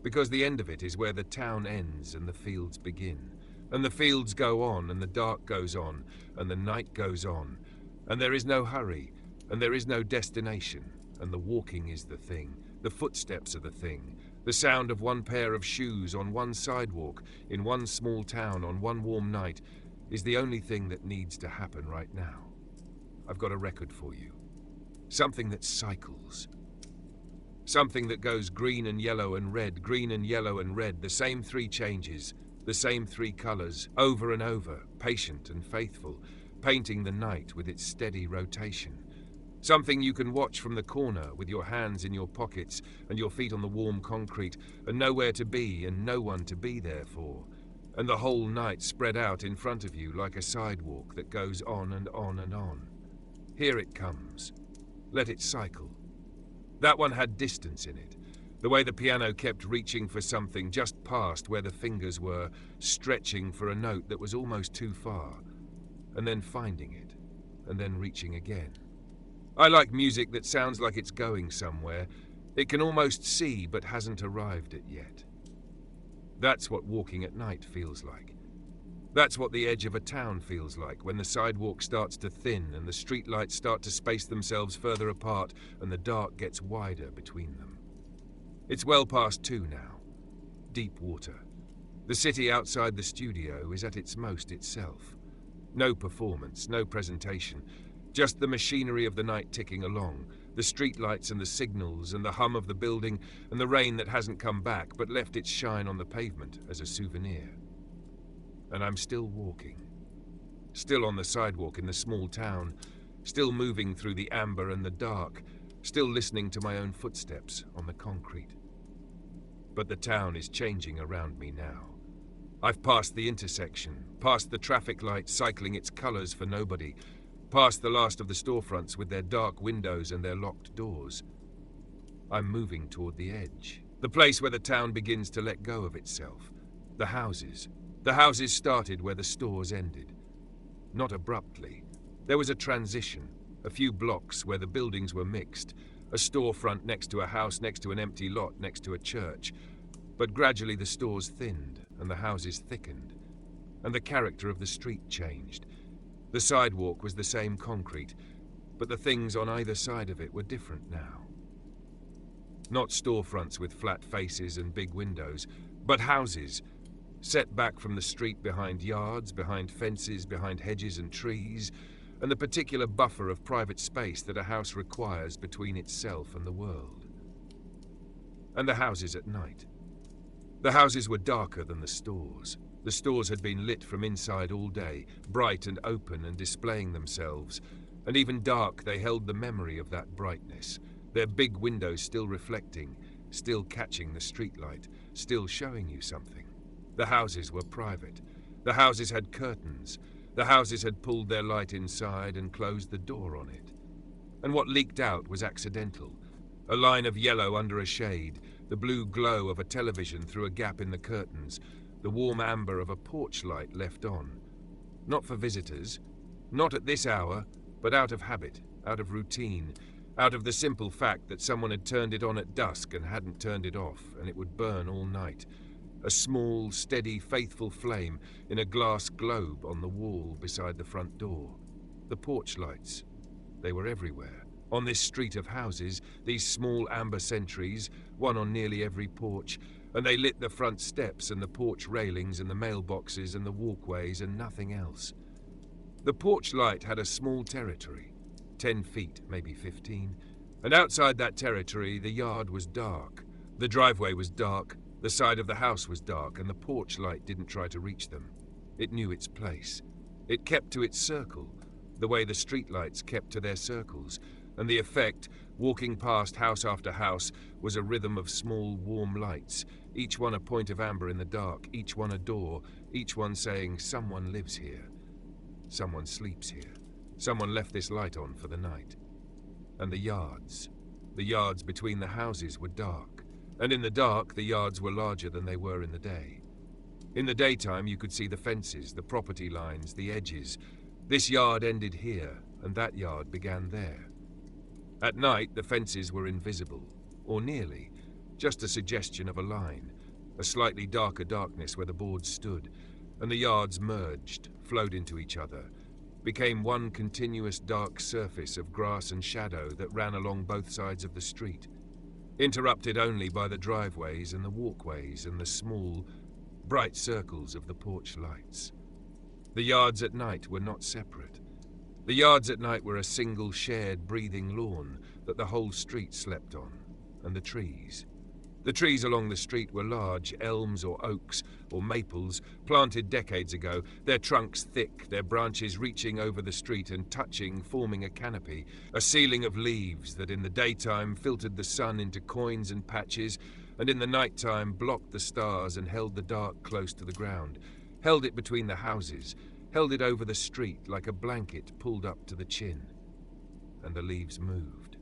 because the end of it is where the town ends and the fields begin, and the fields go on and the dark goes on and the night goes on, and there is no hurry and there is no destination, and the walking is the thing, the footsteps are the thing, the sound of one pair of shoes on one sidewalk in one small town on one warm night is the only thing that needs to happen right now. I've got a record for you. Something that cycles. Something that goes green and yellow and red, green and yellow and red, the same three changes, the same three colours, over and over, patient and faithful, painting the night with its steady rotation. Something you can watch from the corner with your hands in your pockets and your feet on the warm concrete and nowhere to be and no one to be there for. And the whole night spread out in front of you like a sidewalk that goes on and on and on. Here it comes. Let it cycle. That one had distance in it. The way the piano kept reaching for something just past where the fingers were, stretching for a note that was almost too far, and then finding it, and then reaching again. I like music that sounds like it's going somewhere. It can almost see but hasn't arrived at yet. That's what walking at night feels like. That's what the edge of a town feels like when the sidewalk starts to thin and the streetlights start to space themselves further apart and the dark gets wider between them. It's well past 2 now. Deep water. The city outside the studio is at its most itself. No performance, no presentation. Just the machinery of the night ticking along, the streetlights and the signals and the hum of the building and the rain that hasn't come back but left its shine on the pavement as a souvenir. And I'm still walking. Still on the sidewalk in the small town, still moving through the amber and the dark, still listening to my own footsteps on the concrete. But the town is changing around me now. I've passed the intersection, past the traffic light cycling its colours for nobody, past the last of the storefronts with their dark windows and their locked doors. I'm moving toward the edge, the place where the town begins to let go of itself. The houses. The houses started where the stores ended. Not abruptly. There was a transition, a few blocks where the buildings were mixed, A storefront next to a house, next to an empty lot, next to a church. But gradually the stores thinned, and the houses thickened, and the character of the street changed. The sidewalk was the same concrete, but the things on either side of it were different now. Not storefronts with flat faces and big windows, but houses, set back from the street behind yards, behind fences, behind hedges and trees, and the particular buffer of private space that a house requires between itself and the world. And the houses at night. The houses were darker than the stores. The stores had been lit from inside all day, bright and open and displaying themselves, and even dark they held the memory of that brightness, their big windows still reflecting, still catching the streetlight, still showing you something. The houses were private. The houses had curtains. The houses had pulled their light inside and closed the door on it. And what leaked out was accidental. A line of yellow under a shade, the blue glow of a television through a gap in the curtains, the warm amber of a porch light left on. Not for visitors, not at this hour, but out of habit, out of routine, out of the simple fact that someone had turned it on at dusk and hadn't turned it off, and it would burn all night. A small, steady, faithful flame in a glass globe on the wall beside the front door. The porch lights. They were everywhere. On this street of houses, these small amber sentries, one on nearly every porch, and they lit the front steps and the porch railings and the mailboxes and the walkways and nothing else. The porch light had a small territory, 10 feet, maybe 15, and outside that territory the yard was dark. The driveway was dark, the side of the house was dark, and the porch light didn't try to reach them. It knew its place. It kept to its circle, the way the streetlights kept to their circles, and the effect, walking past house after house, was a rhythm of small, warm lights, each one a point of amber in the dark, each one a door, each one saying, "Someone lives here. Someone sleeps here. Someone left this light on for the night." And the yards between the houses were dark. And in the dark, the yards were larger than they were in the day. In the daytime, you could see the fences, the property lines, the edges. This yard ended here, and that yard began there. At night, the fences were invisible, or nearly, just a suggestion of a line, a slightly darker darkness where the boards stood, and the yards merged, flowed into each other, became one continuous dark surface of grass and shadow that ran along both sides of the street, interrupted only by the driveways and the walkways and the small, bright circles of the porch lights. The yards at night were not separate. The yards at night were a single shared breathing lawn that the whole street slept on, and the trees. The trees along the street were large elms or oaks or maples planted decades ago, their trunks thick, their branches reaching over the street and touching, forming a canopy, a ceiling of leaves that in the daytime filtered the sun into coins and patches, and in the nighttime blocked the stars and held the dark close to the ground, held it between the houses, held it over the street like a blanket pulled up to the chin. And the leaves moved.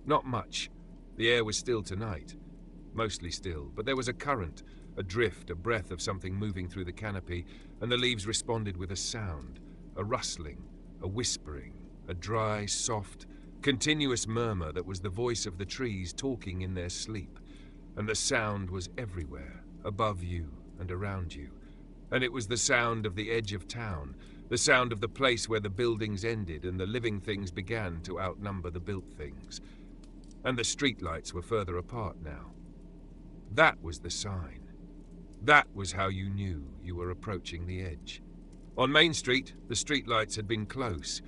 Not much. The air was still tonight. Mostly still, but there was a current, a drift, a breath of something moving through the canopy, and the leaves responded with a sound, a rustling, a whispering, a dry, soft, continuous murmur that was the voice of the trees talking in their sleep, and the sound was everywhere, above you and around you, and it was the sound of the edge of town, the sound of the place where the buildings ended and the living things began to outnumber the built things, and the streetlights were further apart now. That was the sign. That was how you knew you were approaching the edge. On Main Street, the streetlights had been close.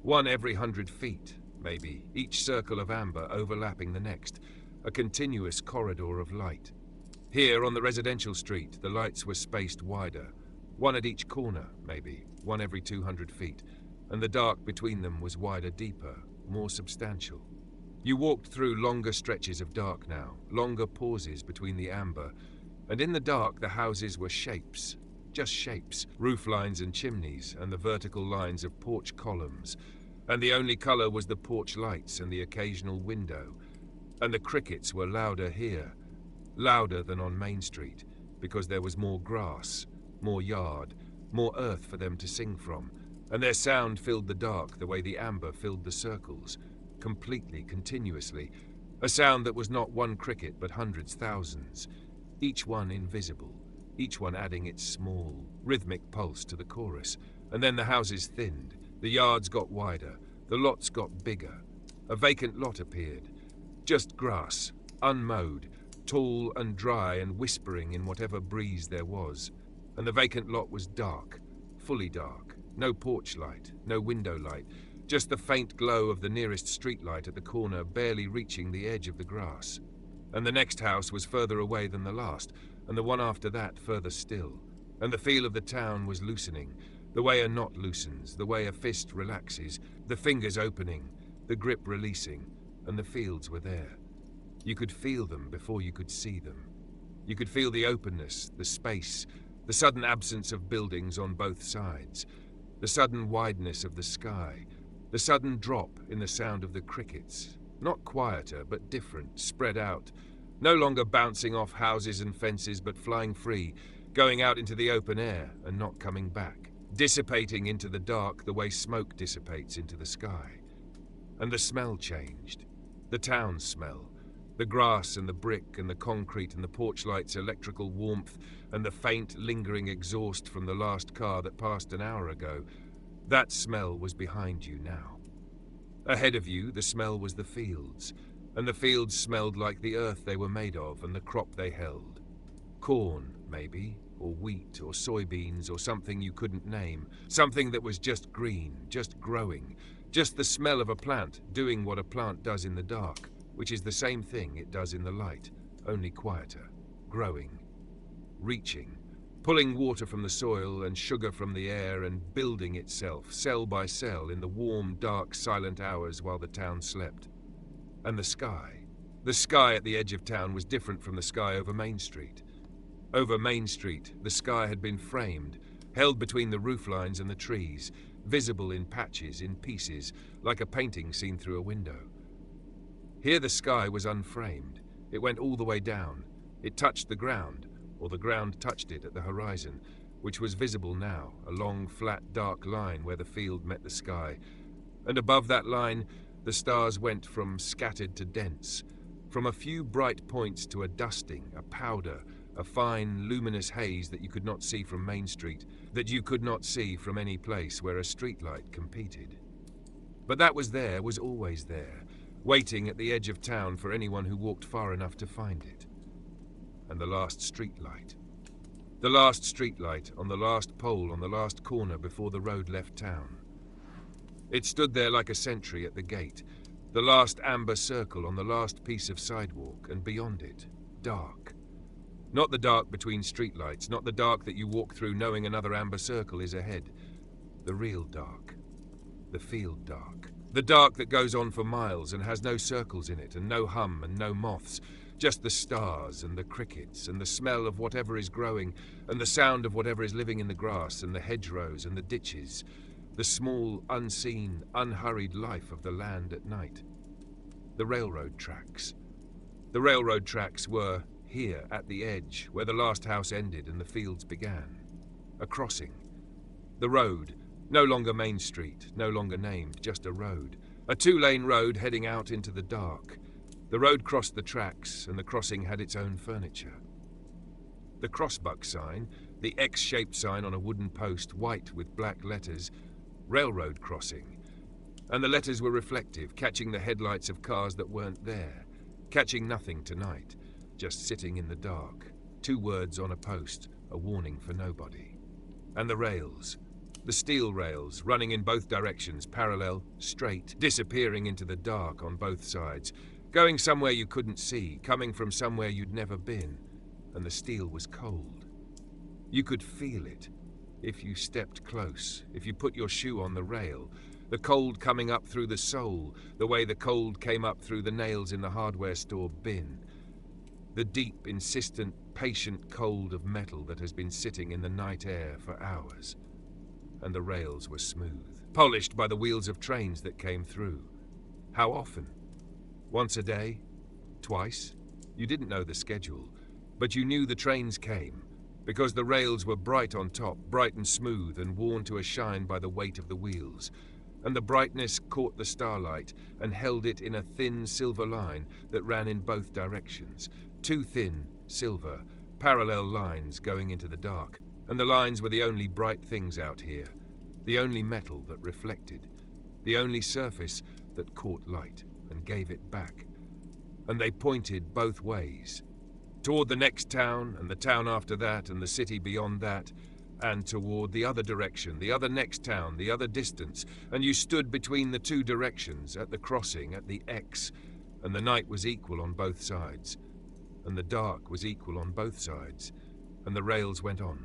One every 100 feet, maybe, each circle of amber overlapping the next, a continuous corridor of light. Here, on the residential street, the lights were spaced wider. One at each corner, maybe, one every 200 feet, and the dark between them was wider, deeper, more substantial. You walked through longer stretches of dark now, longer pauses between the amber, and in the dark the houses were shapes, just shapes, roof lines and chimneys, and the vertical lines of porch columns, and the only color was the porch lights and the occasional window, and the crickets were louder here, louder than on Main Street, because there was more grass, more yard, more earth for them to sing from, and their sound filled the dark the way the amber filled the circles, completely, continuously, a sound that was not one cricket but hundreds, thousands, each one invisible, each one adding its small, rhythmic pulse to the chorus. And then the houses thinned, the yards got wider, the lots got bigger. A vacant lot appeared, just grass, unmowed, tall and dry and whispering in whatever breeze there was. And the vacant lot was dark, fully dark, no porch light, no window light, just the faint glow of the nearest streetlight at the corner barely reaching the edge of the grass. And the next house was further away than the last, and the one after that further still. And the feel of the town was loosening, the way a knot loosens, the way a fist relaxes, the fingers opening, the grip releasing, and the fields were there. You could feel them before you could see them. You could feel the openness, the space, the sudden absence of buildings on both sides, the sudden wideness of the sky, the sudden drop in the sound of the crickets, not quieter but different, spread out, no longer bouncing off houses and fences but flying free, going out into the open air and not coming back, dissipating into the dark the way smoke dissipates into the sky. And the smell changed, the town smell, the grass and the brick and the concrete and the porch lights' electrical warmth and the faint, lingering exhaust from the last car that passed an hour ago. That smell was behind you now. Ahead of you, the smell was the fields, and the fields smelled like the earth they were made of and the crop they held. Corn, maybe, or wheat, or soybeans, or something you couldn't name, something that was just green, just growing, just the smell of a plant doing what a plant does in the dark, which is the same thing it does in the light, only quieter, growing, reaching, pulling water from the soil and sugar from the air and building itself, cell by cell, in the warm, dark, silent hours while the town slept. And the sky at the edge of town was different from the sky over Main Street. Over Main Street, the sky had been framed, held between the roof lines and the trees, visible in patches, in pieces, like a painting seen through a window. Here the sky was unframed. It went all the way down. It touched the ground, or the ground touched it at the horizon, which was visible now, a long, flat, dark line where the field met the sky. And above that line, the stars went from scattered to dense, from a few bright points to a dusting, a powder, a fine, luminous haze that you could not see from Main Street, that you could not see from any place where a streetlight competed. But that was there, was always there, waiting at the edge of town for anyone who walked far enough to find it. And the last streetlight. The last streetlight on the last pole on the last corner before the road left town. It stood there like a sentry at the gate, the last amber circle on the last piece of sidewalk, and beyond it, dark. Not the dark between streetlights, not the dark that you walk through knowing another amber circle is ahead. The real dark. The field dark. The dark that goes on for miles and has no circles in it and no hum and no moths, just the stars and the crickets and the smell of whatever is growing and the sound of whatever is living in the grass and the hedgerows and the ditches, the small, unseen, unhurried life of the land at night. The railroad tracks. The railroad tracks were here at the edge, where the last house ended and the fields began. A crossing. The road, no longer Main Street, no longer named, just a road. A two-lane road heading out into the dark. The road crossed the tracks, and the crossing had its own furniture. The crossbuck sign, the X-shaped sign on a wooden post, white with black letters, railroad crossing. And the letters were reflective, catching the headlights of cars that weren't there, catching nothing tonight, just sitting in the dark. 2 words on a post, a warning for nobody. And the rails. The steel rails, running in both directions, parallel, straight, disappearing into the dark on both sides, going somewhere you couldn't see, coming from somewhere you'd never been, and the steel was cold. You could feel it. If you stepped close, if you put your shoe on the rail, the cold coming up through the sole, the way the cold came up through the nails in the hardware store bin. The deep, insistent, patient cold of metal that has been sitting in the night air for hours. And the rails were smooth, polished by the wheels of trains that came through. How often? Once a day? Twice? You didn't know the schedule, but you knew the trains came, because the rails were bright on top, bright and smooth and worn to a shine by the weight of the wheels. and the brightness caught the starlight and held it in a thin silver line that ran in both directions. Two thin, silver, parallel lines going into the dark, and the lines were the only bright things out here, the only metal that reflected, the only surface that caught light and gave it back. And they pointed both ways, toward the next town, and the town after that, and the city beyond that, and toward the other direction, the other next town, the other distance, and you stood between the two directions, at the crossing, at the X, and the night was equal on both sides, and the dark was equal on both sides, and the rails went on.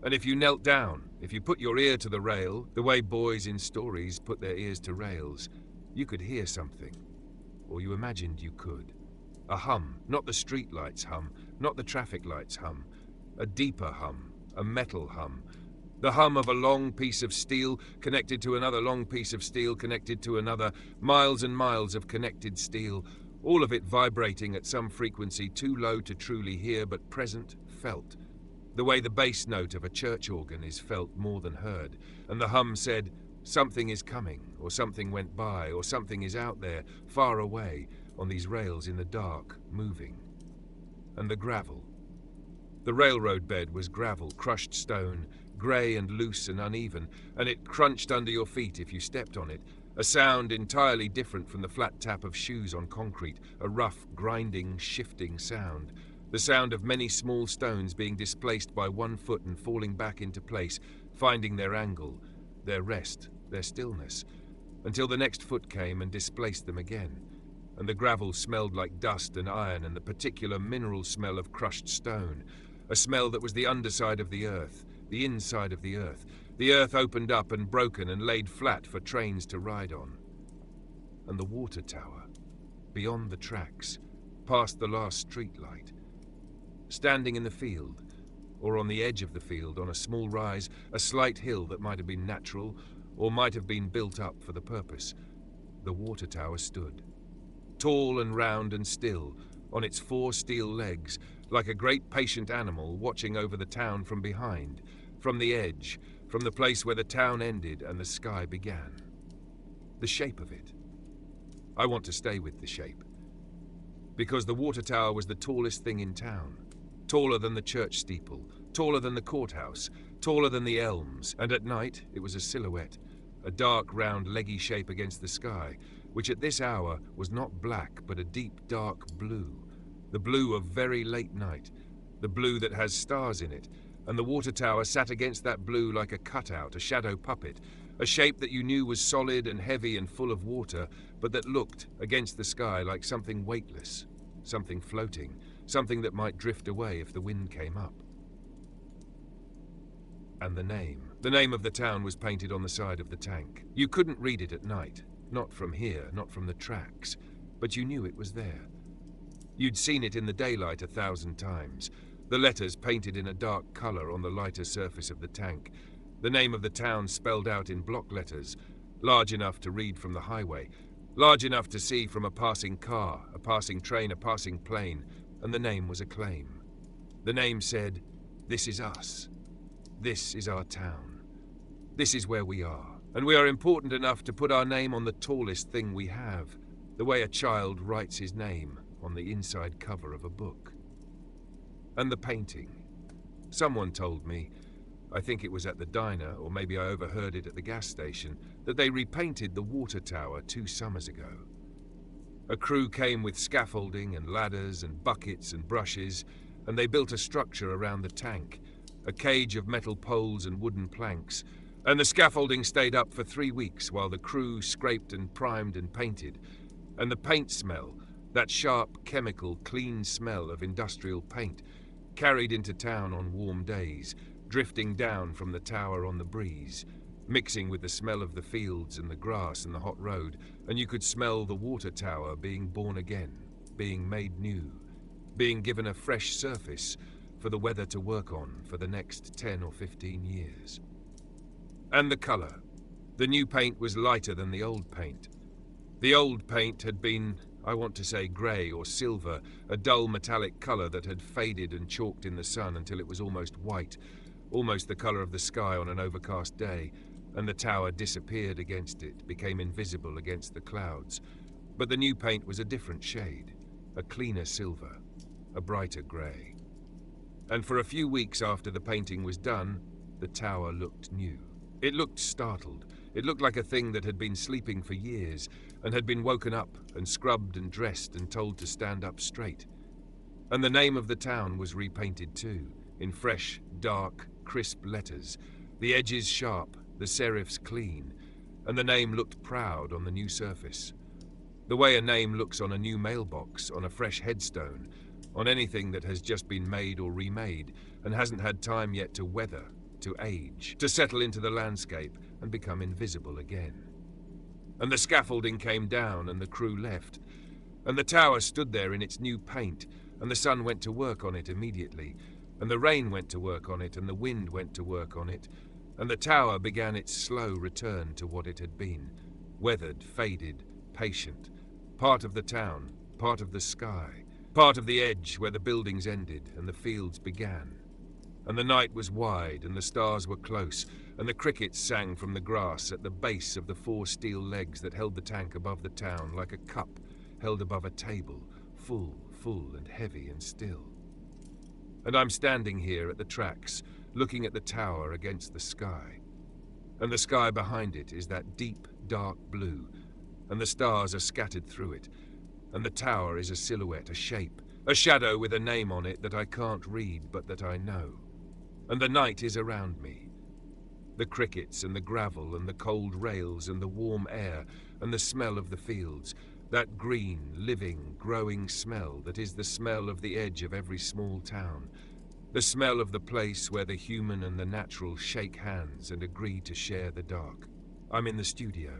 And if you knelt down, if you put your ear to the rail, the way boys in stories put their ears to rails, you could hear something, or you imagined you could. A hum, not the streetlights hum, not the traffic lights hum, a deeper hum, a metal hum. The hum of a long piece of steel connected to another long piece of steel connected to another, miles and miles of connected steel, all of it vibrating at some frequency too low to truly hear, but present, felt. The way the bass note of a church organ is felt more than heard, and the hum said, something is coming, or something went by, or something is out there, far away, on these rails in the dark, moving. And the gravel. The railroad bed was gravel, crushed stone, grey and loose and uneven, and it crunched under your feet if you stepped on it, a sound entirely different from the flat tap of shoes on concrete, a rough, grinding, shifting sound. The sound of many small stones being displaced by one foot and falling back into place, finding their angle, their rest, their stillness, until the next foot came and displaced them again, and the gravel smelled like dust and iron and the particular mineral smell of crushed stone, a smell that was the underside of the earth, the inside of the earth opened up and broken and laid flat for trains to ride on. And the water tower, beyond the tracks, past the last street light, standing in the field, or on the edge of the field, on a small rise, a slight hill that might have been natural, or might have been built up for the purpose, the water tower stood, tall and round and still, on its four steel legs, like a great patient animal watching over the town from behind, from the edge, from the place where the town ended and the sky began. The shape of it. I want to stay with the shape, because the water tower was the tallest thing in town, taller than the church steeple, taller than the courthouse, taller than the elms, and at night it was a silhouette, a dark, round, leggy shape against the sky, which at this hour was not black but a deep, dark blue, the blue of very late night, the blue that has stars in it, and the water tower sat against that blue like a cutout, a shadow puppet, a shape that you knew was solid and heavy and full of water, but that looked, against the sky, like something weightless, something floating, something that might drift away if the wind came up. And the name of the town was painted on the side of the tank. You couldn't read it at night, not from here, not from the tracks, but you knew it was there. You'd seen it in the daylight 1,000 times, the letters painted in a dark color on the lighter surface of the tank, the name of the town spelled out in block letters, large enough to read from the highway, large enough to see from a passing car, a passing train, a passing plane, and the name was a claim. The name said, "This is us. This is our town. This is where we are, and we are important enough to put our name on the tallest thing we have, the way a child writes his name on the inside cover of a book." And the painting. Someone told me, I think it was at the diner, or maybe I overheard it at the gas station, that they repainted the water tower 2 summers ago. A crew came with scaffolding and ladders and buckets and brushes, and they built a structure around the tank, a cage of metal poles and wooden planks, and the scaffolding stayed up for 3 weeks while the crew scraped and primed and painted, and the paint smell, that sharp, chemical, clean smell of industrial paint, carried into town on warm days, drifting down from the tower on the breeze, mixing with the smell of the fields and the grass and the hot road, and you could smell the water tower being born again, being made new, being given a fresh surface for the weather to work on for the next 10 or 15 years. And the color. The new paint was lighter than the old paint. The old paint had been, I want to say, grey or silver, a dull metallic colour that had faded and chalked in the sun until it was almost white, almost the colour of the sky on an overcast day, and the tower disappeared against it, became invisible against the clouds. But the new paint was a different shade, a cleaner silver, a brighter grey. And for a few weeks after the painting was done, the tower looked new. It looked startled. It looked like a thing that had been sleeping for years and had been woken up and scrubbed and dressed and told to stand up straight. And the name of the town was repainted too, in fresh, dark, crisp letters, the edges sharp, the serifs clean, and the name looked proud on the new surface. The way a name looks on a new mailbox, on a fresh headstone, on anything that has just been made or remade and hasn't had time yet to weather, to age, to settle into the landscape and become invisible again. And the scaffolding came down and the crew left, and the tower stood there in its new paint, and the sun went to work on it immediately, and the rain went to work on it, and the wind went to work on it, and the tower began its slow return to what it had been, weathered, faded, patient, part of the town, part of the sky, part of the edge where the buildings ended and the fields began. And the night was wide and the stars were close, and the crickets sang from the grass at the base of the 4 steel legs that held the tank above the town like a cup held above a table, full and heavy and still. And I'm standing here at the tracks, looking at the tower against the sky. And the sky behind it is that deep, dark blue, and the stars are scattered through it, and the tower is a silhouette, a shape, a shadow with a name on it that I can't read but that I know. And the night is around me. The crickets and the gravel and the cold rails and the warm air and the smell of the fields, that green, living, growing smell that is the smell of the edge of every small town, the smell of the place where the human and the natural shake hands and agree to share the dark. I'm in the studio.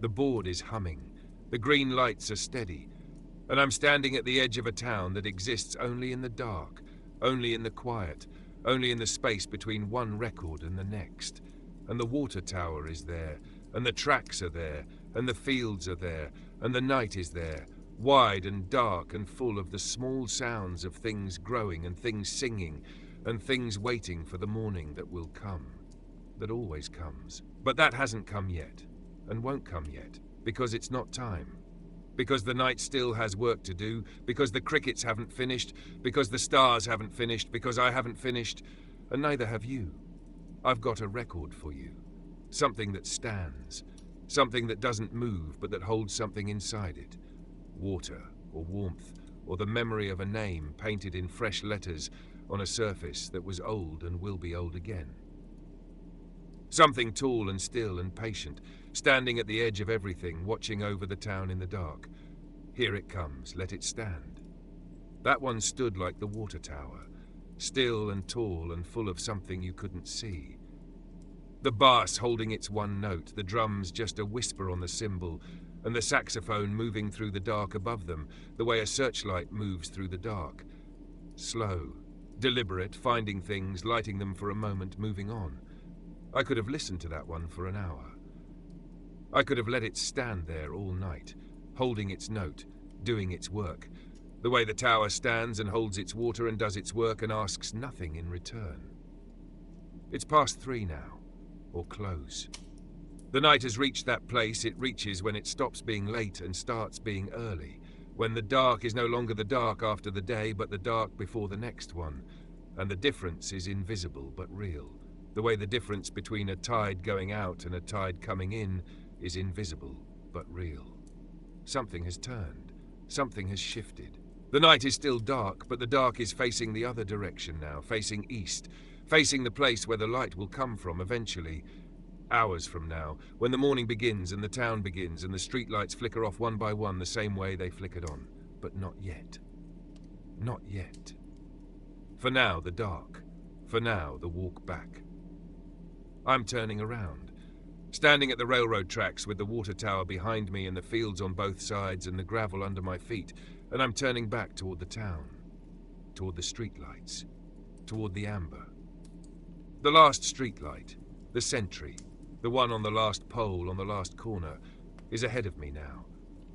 The board is humming. The green lights are steady. And I'm standing at the edge of a town that exists only in the dark, only in the quiet, only in the space between one record and the next. And the water tower is there, and the tracks are there, and the fields are there, and the night is there, wide and dark and full of the small sounds of things growing and things singing and things waiting for the morning that will come, that always comes. But that hasn't come yet, and won't come yet, because it's not time. Because the night still has work to do, because the crickets haven't finished, because the stars haven't finished, because I haven't finished, and neither have you. I've got a record for you. Something that stands. Something that doesn't move, but that holds something inside it. Water, or warmth, or the memory of a name painted in fresh letters on a surface that was old and will be old again. Something tall and still and patient, standing at the edge of everything, watching over the town in the dark. Here it comes, let it stand. That one stood like the water tower, still and tall and full of something you couldn't see. The bass holding its one note, the drums just a whisper on the cymbal, and the saxophone moving through the dark above them, the way a searchlight moves through the dark. Slow, deliberate, finding things, lighting them for a moment, moving on. I could have listened to that one for an hour. I could have let it stand there all night, holding its note, doing its work, the way the tower stands and holds its water and does its work and asks nothing in return. It's past 3 now. Or close. The night has reached that place it reaches when it stops being late and starts being early, when the dark is no longer the dark after the day but the dark before the next one, and the difference is invisible but real, the way the difference between a tide going out and a tide coming in is invisible but real. Something has turned. Something has shifted. The night is still dark, but the dark is facing the other direction now, facing east, facing the place where the light will come from eventually, hours from now, when the morning begins and the town begins and the streetlights flicker off one by one the same way they flickered on. But not yet. Not yet. For now, the dark. For now, the walk back. I'm turning around, standing at the railroad tracks with the water tower behind me and the fields on both sides and the gravel under my feet, and I'm turning back toward the town, toward the streetlights, toward the amber. The last streetlight, the sentry, the one on the last pole on the last corner, is ahead of me now,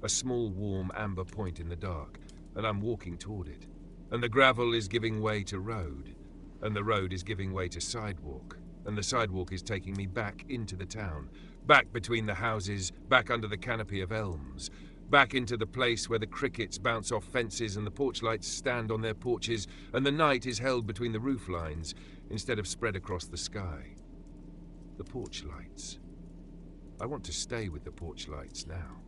a small warm amber point in the dark, and I'm walking toward it. And the gravel is giving way to road, and the road is giving way to sidewalk, and the sidewalk is taking me back into the town, back between the houses, back under the canopy of elms, back into the place where the crickets bounce off fences and the porch lights stand on their porches and the night is held between the roof lines instead of spread across the sky. The porch lights. I want to stay with the porch lights now.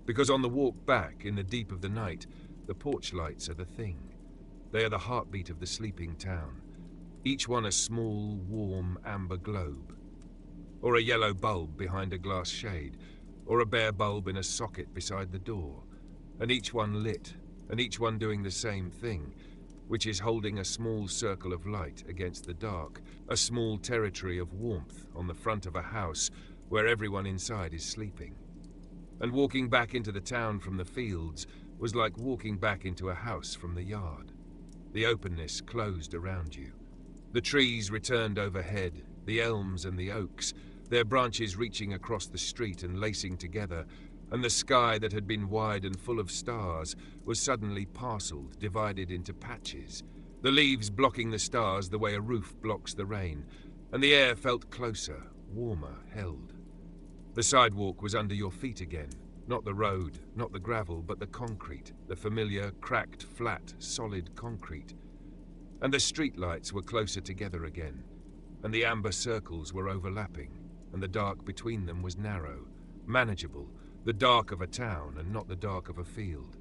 Because on the walk back in the deep of the night, the porch lights are the thing. They are the heartbeat of the sleeping town, each one a small, warm, amber globe, or a yellow bulb behind a glass shade, or a bare bulb in a socket beside the door, and each one lit, and each one doing the same thing, which is holding a small circle of light against the dark, a small territory of warmth on the front of a house where everyone inside is sleeping. And walking back into the town from the fields was like walking back into a house from the yard. The openness closed around you. The trees returned overhead, the elms and the oaks, their branches reaching across the street and lacing together, and the sky that had been wide and full of stars was suddenly parcelled, divided into patches, the leaves blocking the stars the way a roof blocks the rain, and the air felt closer, warmer, held. The sidewalk was under your feet again, not the road, not the gravel, but the concrete, the familiar, cracked, flat, solid concrete. And the streetlights were closer together again, and the amber circles were overlapping, and the dark between them was narrow, manageable, the dark of a town and not the dark of a field.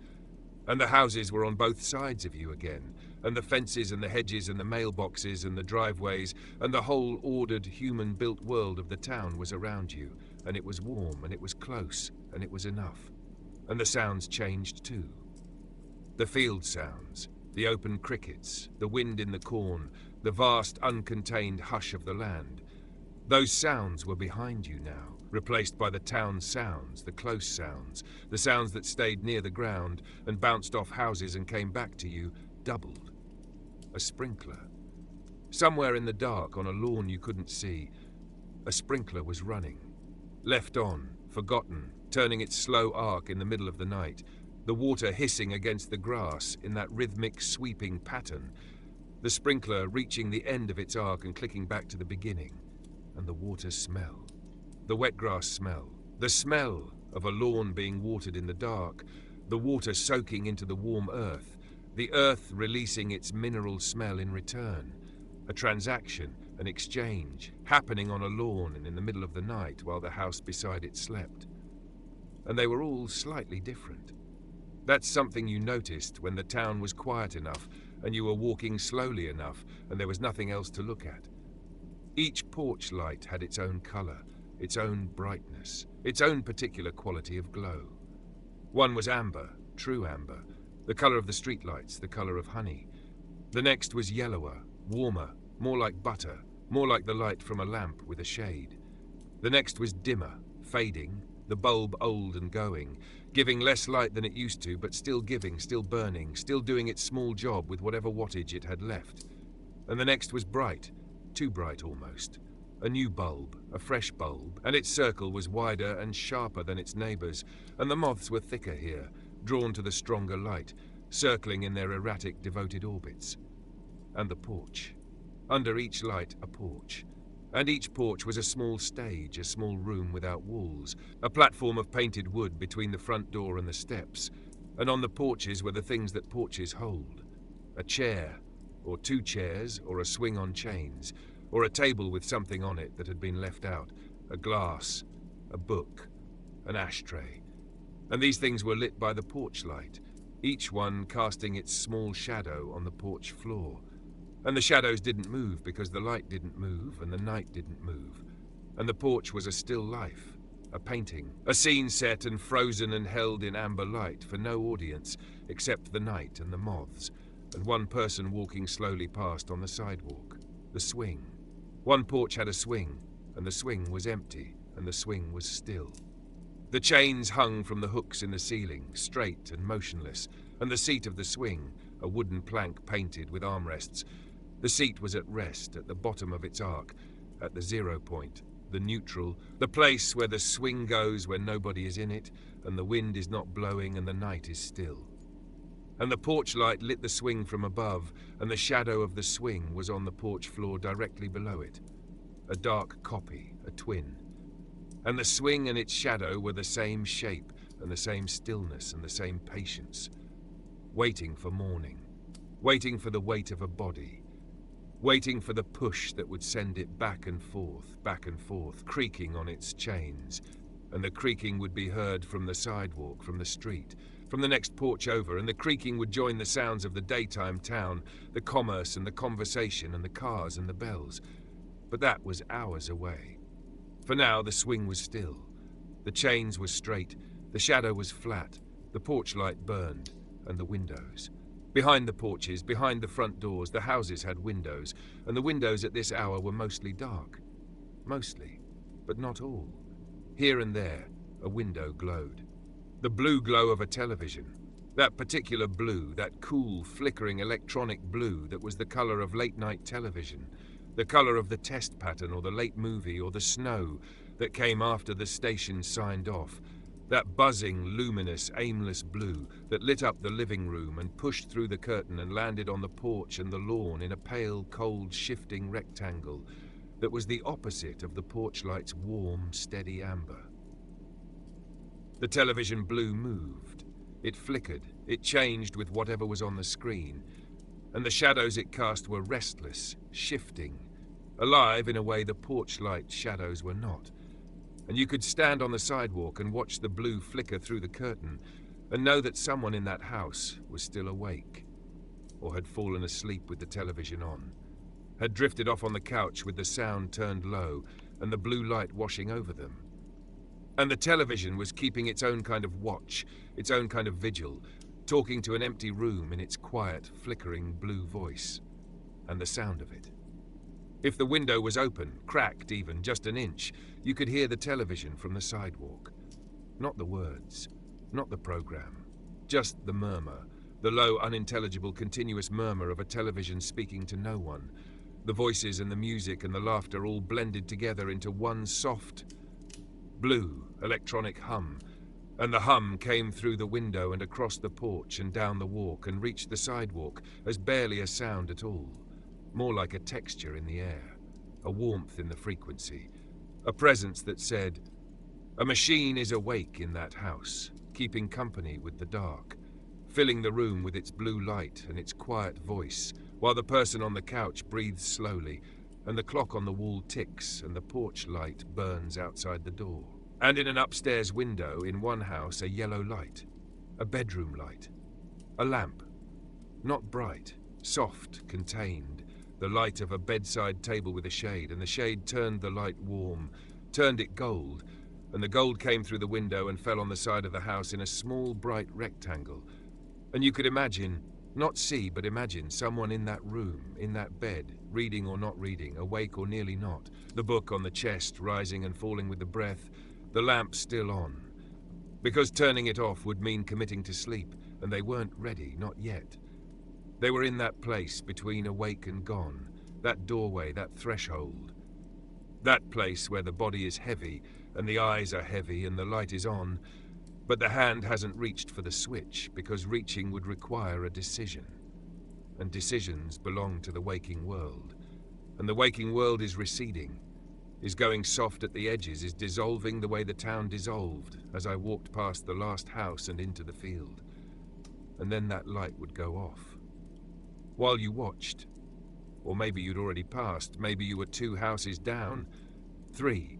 And the houses were on both sides of you again, and the fences and the hedges and the mailboxes and the driveways and the whole ordered human-built world of the town was around you, and it was warm and it was close and it was enough. And the sounds changed too. The field sounds, the open crickets, the wind in the corn, the vast uncontained hush of the land. Those sounds were behind you now, replaced by the town sounds, the close sounds, the sounds that stayed near the ground and bounced off houses and came back to you, doubled. A sprinkler. Somewhere in the dark, on a lawn you couldn't see, a sprinkler was running. Left on, forgotten, turning its slow arc in the middle of the night, the water hissing against the grass in that rhythmic sweeping pattern, the sprinkler reaching the end of its arc and clicking back to the beginning, and the water smell. The wet grass smell, the smell of a lawn being watered in the dark, the water soaking into the warm earth, the earth releasing its mineral smell in return, a transaction, an exchange, happening on a lawn and in the middle of the night while the house beside it slept. And they were all slightly different. That's something you noticed when the town was quiet enough and you were walking slowly enough and there was nothing else to look at. Each porch light had its own colour, its own brightness, its own particular quality of glow. One was amber, true amber, the colour of the streetlights, the colour of honey. The next was yellower, warmer, more like butter, more like the light from a lamp with a shade. The next was dimmer, fading, the bulb old and going, giving less light than it used to, but still giving, still burning, still doing its small job with whatever wattage it had left. And the next was bright, too bright almost. A new bulb, a fresh bulb, and its circle was wider and sharper than its neighbours, and the moths were thicker here, drawn to the stronger light, circling in their erratic, devoted orbits. And the porch. Under each light, a porch. And each porch was a small stage, a small room without walls, a platform of painted wood between the front door and the steps, and on the porches were the things that porches hold. A chair, or two chairs, or a swing on chains, or a table with something on it that had been left out, a glass, a book, an ashtray. And these things were lit by the porch light, each one casting its small shadow on the porch floor. And the shadows didn't move because the light didn't move and the night didn't move. And the porch was a still life, a painting, a scene set and frozen and held in amber light for no audience except the night and the moths, and one person walking slowly past on the sidewalk. The swing. One porch had a swing, and the swing was empty, and the swing was still. The chains hung from the hooks in the ceiling, straight and motionless, and the seat of the swing, a wooden plank painted with armrests. The seat was at rest, at the bottom of its arc, at the 0 point, the neutral, the place where the swing goes when nobody is in it, and the wind is not blowing and the night is still. And the porch light lit the swing from above, and the shadow of the swing was on the porch floor directly below it. a dark copy, a twin. And the swing and its shadow were the same shape and the same stillness and the same patience, waiting for morning, waiting for the weight of a body, waiting for the push that would send it back and forth, creaking on its chains, and the creaking would be heard from the sidewalk, from the street, from the next porch over, and the creaking would join the sounds of the daytime town, the commerce and the conversation and the cars and the bells. But that was hours away. For now the swing was still, the chains were straight, the shadow was flat, the porch light burned, and the windows. Behind the porches, behind the front doors, the houses had windows, and the windows at this hour were mostly dark. Mostly, but not all. Here and there, a window glowed. The blue glow of a television. That particular blue, that cool, flickering electronic blue that was the color of late-night television, the color of the test pattern or the late movie or the snow that came after the station signed off. That buzzing, luminous, aimless blue that lit up the living room and pushed through the curtain and landed on the porch and the lawn in a pale, cold, shifting rectangle that was the opposite of the porch light's warm, steady amber. The television blue moved. It flickered. It changed with whatever was on the screen. And the shadows it cast were restless, shifting, alive in a way the porch light shadows were not. And you could stand on the sidewalk and watch the blue flicker through the curtain and know that someone in that house was still awake, or had fallen asleep with the television on, had drifted off on the couch with the sound turned low and the blue light washing over them. And the television was keeping its own kind of watch, its own kind of vigil, talking to an empty room in its quiet, flickering blue voice, and the sound of it. If the window was open, cracked even, just an inch, you could hear the television from the sidewalk. Not the words, not the program, just the murmur, the low, unintelligible, continuous murmur of a television speaking to no one. The voices and the music and the laughter all blended together into one soft, blue, electronic hum. And the hum came through the window and across the porch and down the walk and reached the sidewalk as barely a sound at all. More like a texture in the air, a warmth in the frequency, a presence that said, "A machine is awake in that house, keeping company with the dark, filling the room with its blue light and its quiet voice, while the person on the couch breathes slowly, and the clock on the wall ticks and the porch light burns outside the door. And in an upstairs window in one house a yellow light, a bedroom light, a lamp, not bright, soft, contained, the light of a bedside table with a shade, and the shade turned the light warm, turned it gold, and the gold came through the window and fell on the side of the house in a small, bright rectangle. And you could imagine, not see, but imagine someone in that room, in that bed, reading or not reading, awake or nearly not, the book on the chest rising and falling with the breath, the lamp still on. Because turning it off would mean committing to sleep, and they weren't ready, not yet. They were in that place between awake and gone, that doorway, that threshold. That place where the body is heavy, and the eyes are heavy, and the light is on, but the hand hasn't reached for the switch, because reaching would require a decision. And decisions belong to the waking world. And the waking world is receding, is going soft at the edges, is dissolving the way the town dissolved as I walked past the last house and into the field. And then that light would go off. While you watched, or maybe you'd already passed, maybe you were 2 houses down, 3.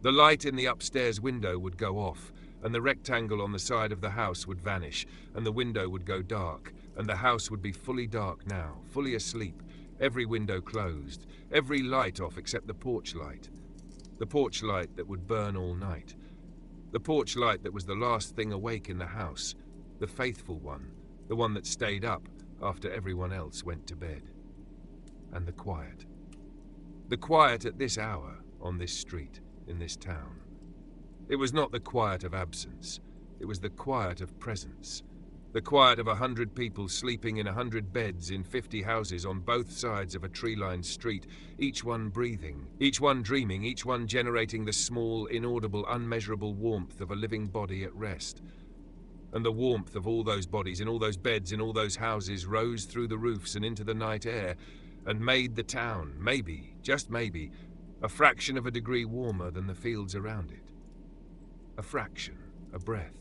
The light in the upstairs window would go off, and the rectangle on the side of the house would vanish, and the window would go dark, and the house would be fully dark now, fully asleep, every window closed, every light off except the porch light that would burn all night, the porch light that was the last thing awake in the house, the faithful one, the one that stayed up after everyone else went to bed. And the quiet at this hour, on this street, in this town. It was not the quiet of absence, it was the quiet of presence. The quiet of 100 people sleeping in 100 beds in 50 houses on both sides of a tree-lined street, each one breathing, each one dreaming, each one generating the small, inaudible, unmeasurable warmth of a living body at rest. And the warmth of all those bodies in all those beds in all those houses rose through the roofs and into the night air and made the town, maybe, just maybe, a fraction of a degree warmer than the fields around it. A fraction, a breath.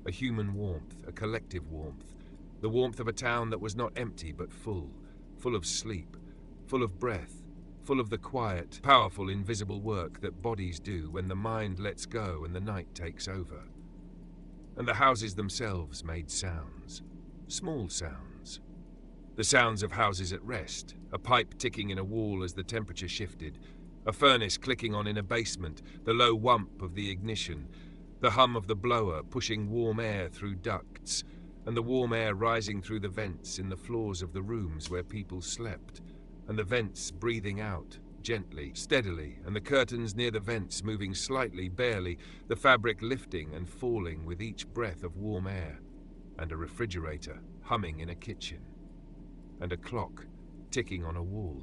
A human warmth, a collective warmth. The warmth of a town that was not empty but full, full of sleep, full of breath, full of the quiet, powerful, invisible work that bodies do when the mind lets go and the night takes over. And the houses themselves made sounds, small sounds. The sounds of houses at rest, a pipe ticking in a wall as the temperature shifted, a furnace clicking on in a basement, the low whump of the ignition, the hum of the blower pushing warm air through ducts, and the warm air rising through the vents in the floors of the rooms where people slept, and the vents breathing out, gently, steadily, and the curtains near the vents moving slightly, barely, the fabric lifting and falling with each breath of warm air, and a refrigerator humming in a kitchen, and a clock ticking on a wall,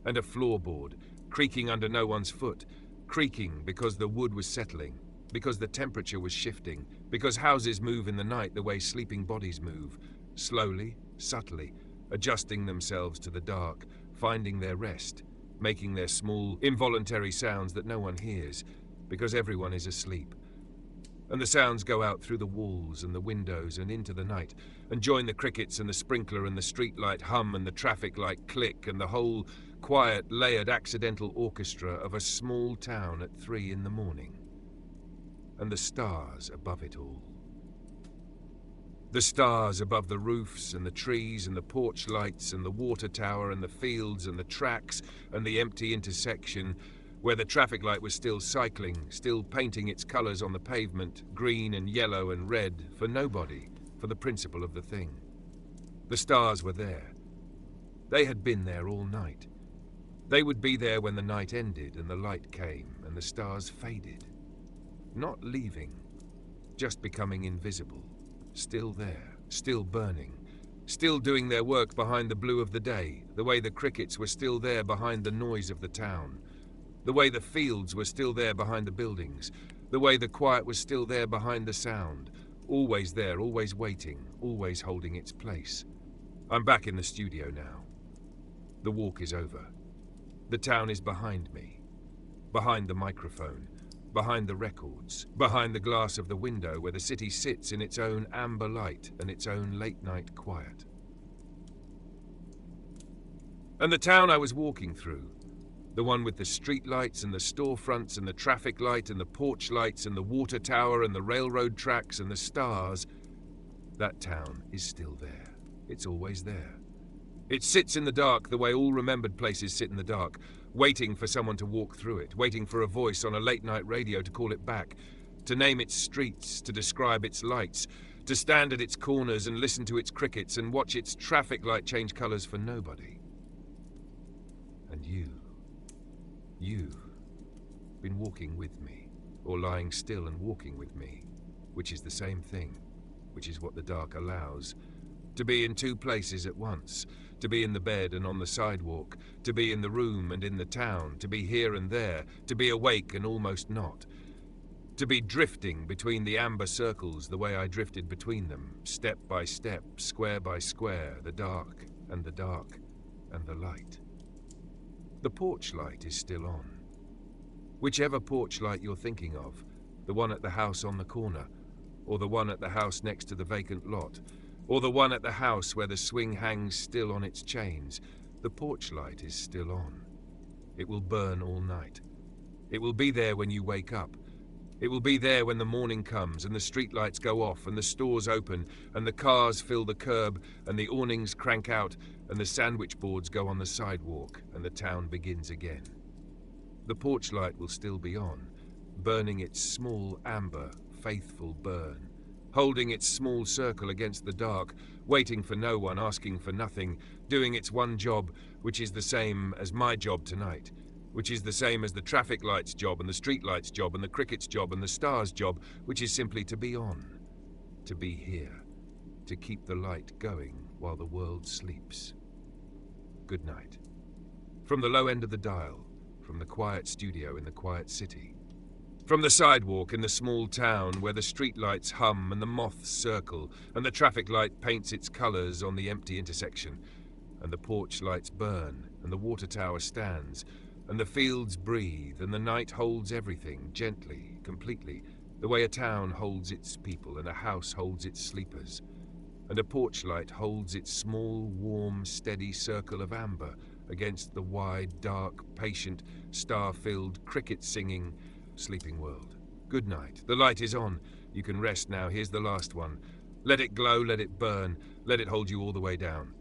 and a floorboard creaking under no one's foot, creaking because the wood was settling, because the temperature was shifting, because houses move in the night the way sleeping bodies move, slowly, subtly, adjusting themselves to the dark, finding their rest, making their small, involuntary sounds that no one hears, because everyone is asleep. And the sounds go out through the walls and the windows and into the night, and join the crickets and the sprinkler and the streetlight hum and the traffic light click and the whole quiet, layered, accidental orchestra of a small town at 3 in the morning. And the stars above it all. The stars above the roofs and the trees and the porch lights and the water tower and the fields and the tracks and the empty intersection where the traffic light was still cycling, still painting its colours on the pavement, green and yellow and red, for nobody, for the principle of the thing. The stars were there. They had been there all night. They would be there when the night ended and the light came and the stars faded. Not leaving, just becoming invisible. Still there, still burning, still doing their work behind the blue of the day, the way the crickets were still there behind the noise of the town, the way the fields were still there behind the buildings, the way the quiet was still there behind the sound, always there, always waiting, always holding its place. I'm back in the studio now. The walk is over. The town is behind me, behind the microphone, behind the records, behind the glass of the window where the city sits in its own amber light and its own late-night quiet. And the town I was walking through, the one with the streetlights and the storefronts and the traffic light and the porch lights and the water tower and the railroad tracks and the stars, that town is still there. It's always there. It sits in the dark the way all remembered places sit in the dark, waiting for someone to walk through it, waiting for a voice on a late-night radio to call it back, to name its streets, to describe its lights, to stand at its corners and listen to its crickets and watch its traffic light change colours for nobody. And you've been walking with me, or lying still and walking with me, which is the same thing, which is what the dark allows. To be in two places at once, to be in the bed and on the sidewalk, to be in the room and in the town, to be here and there, to be awake and almost not, to be drifting between the amber circles the way I drifted between them, step by step, square by square, the dark and the dark and the light. The porch light is still on. Whichever porch light you're thinking of, the one at the house on the corner, or the one at the house next to the vacant lot, or the one at the house where the swing hangs still on its chains, the porch light is still on. It will burn all night. It will be there when you wake up. It will be there when the morning comes and the streetlights go off and the stores open and the cars fill the curb and the awnings crank out and the sandwich boards go on the sidewalk and the town begins again. The porch light will still be on, burning its small, amber, faithful burn, holding its small circle against the dark, waiting for no one, asking for nothing, doing its one job, which is the same as my job tonight, which is the same as the traffic lights job and the street lights job and the crickets job and the stars job, which is simply to be on, to be here, to keep the light going while the world sleeps. Good night. From the low end of the dial, from the quiet studio in the quiet city. From the sidewalk in the small town where the streetlights hum and the moths circle and the traffic light paints its colours on the empty intersection and the porch lights burn and the water tower stands And the fields breathe, and the night holds everything, gently, completely, the way a town holds its people and a house holds its sleepers. And a porch light holds its small, warm, steady circle of amber against the wide, dark, patient, star-filled, cricket-singing, sleeping world. Good night. The light is on. You can rest now. Here's the last one. Let it glow, let it burn, let it hold you all the way down.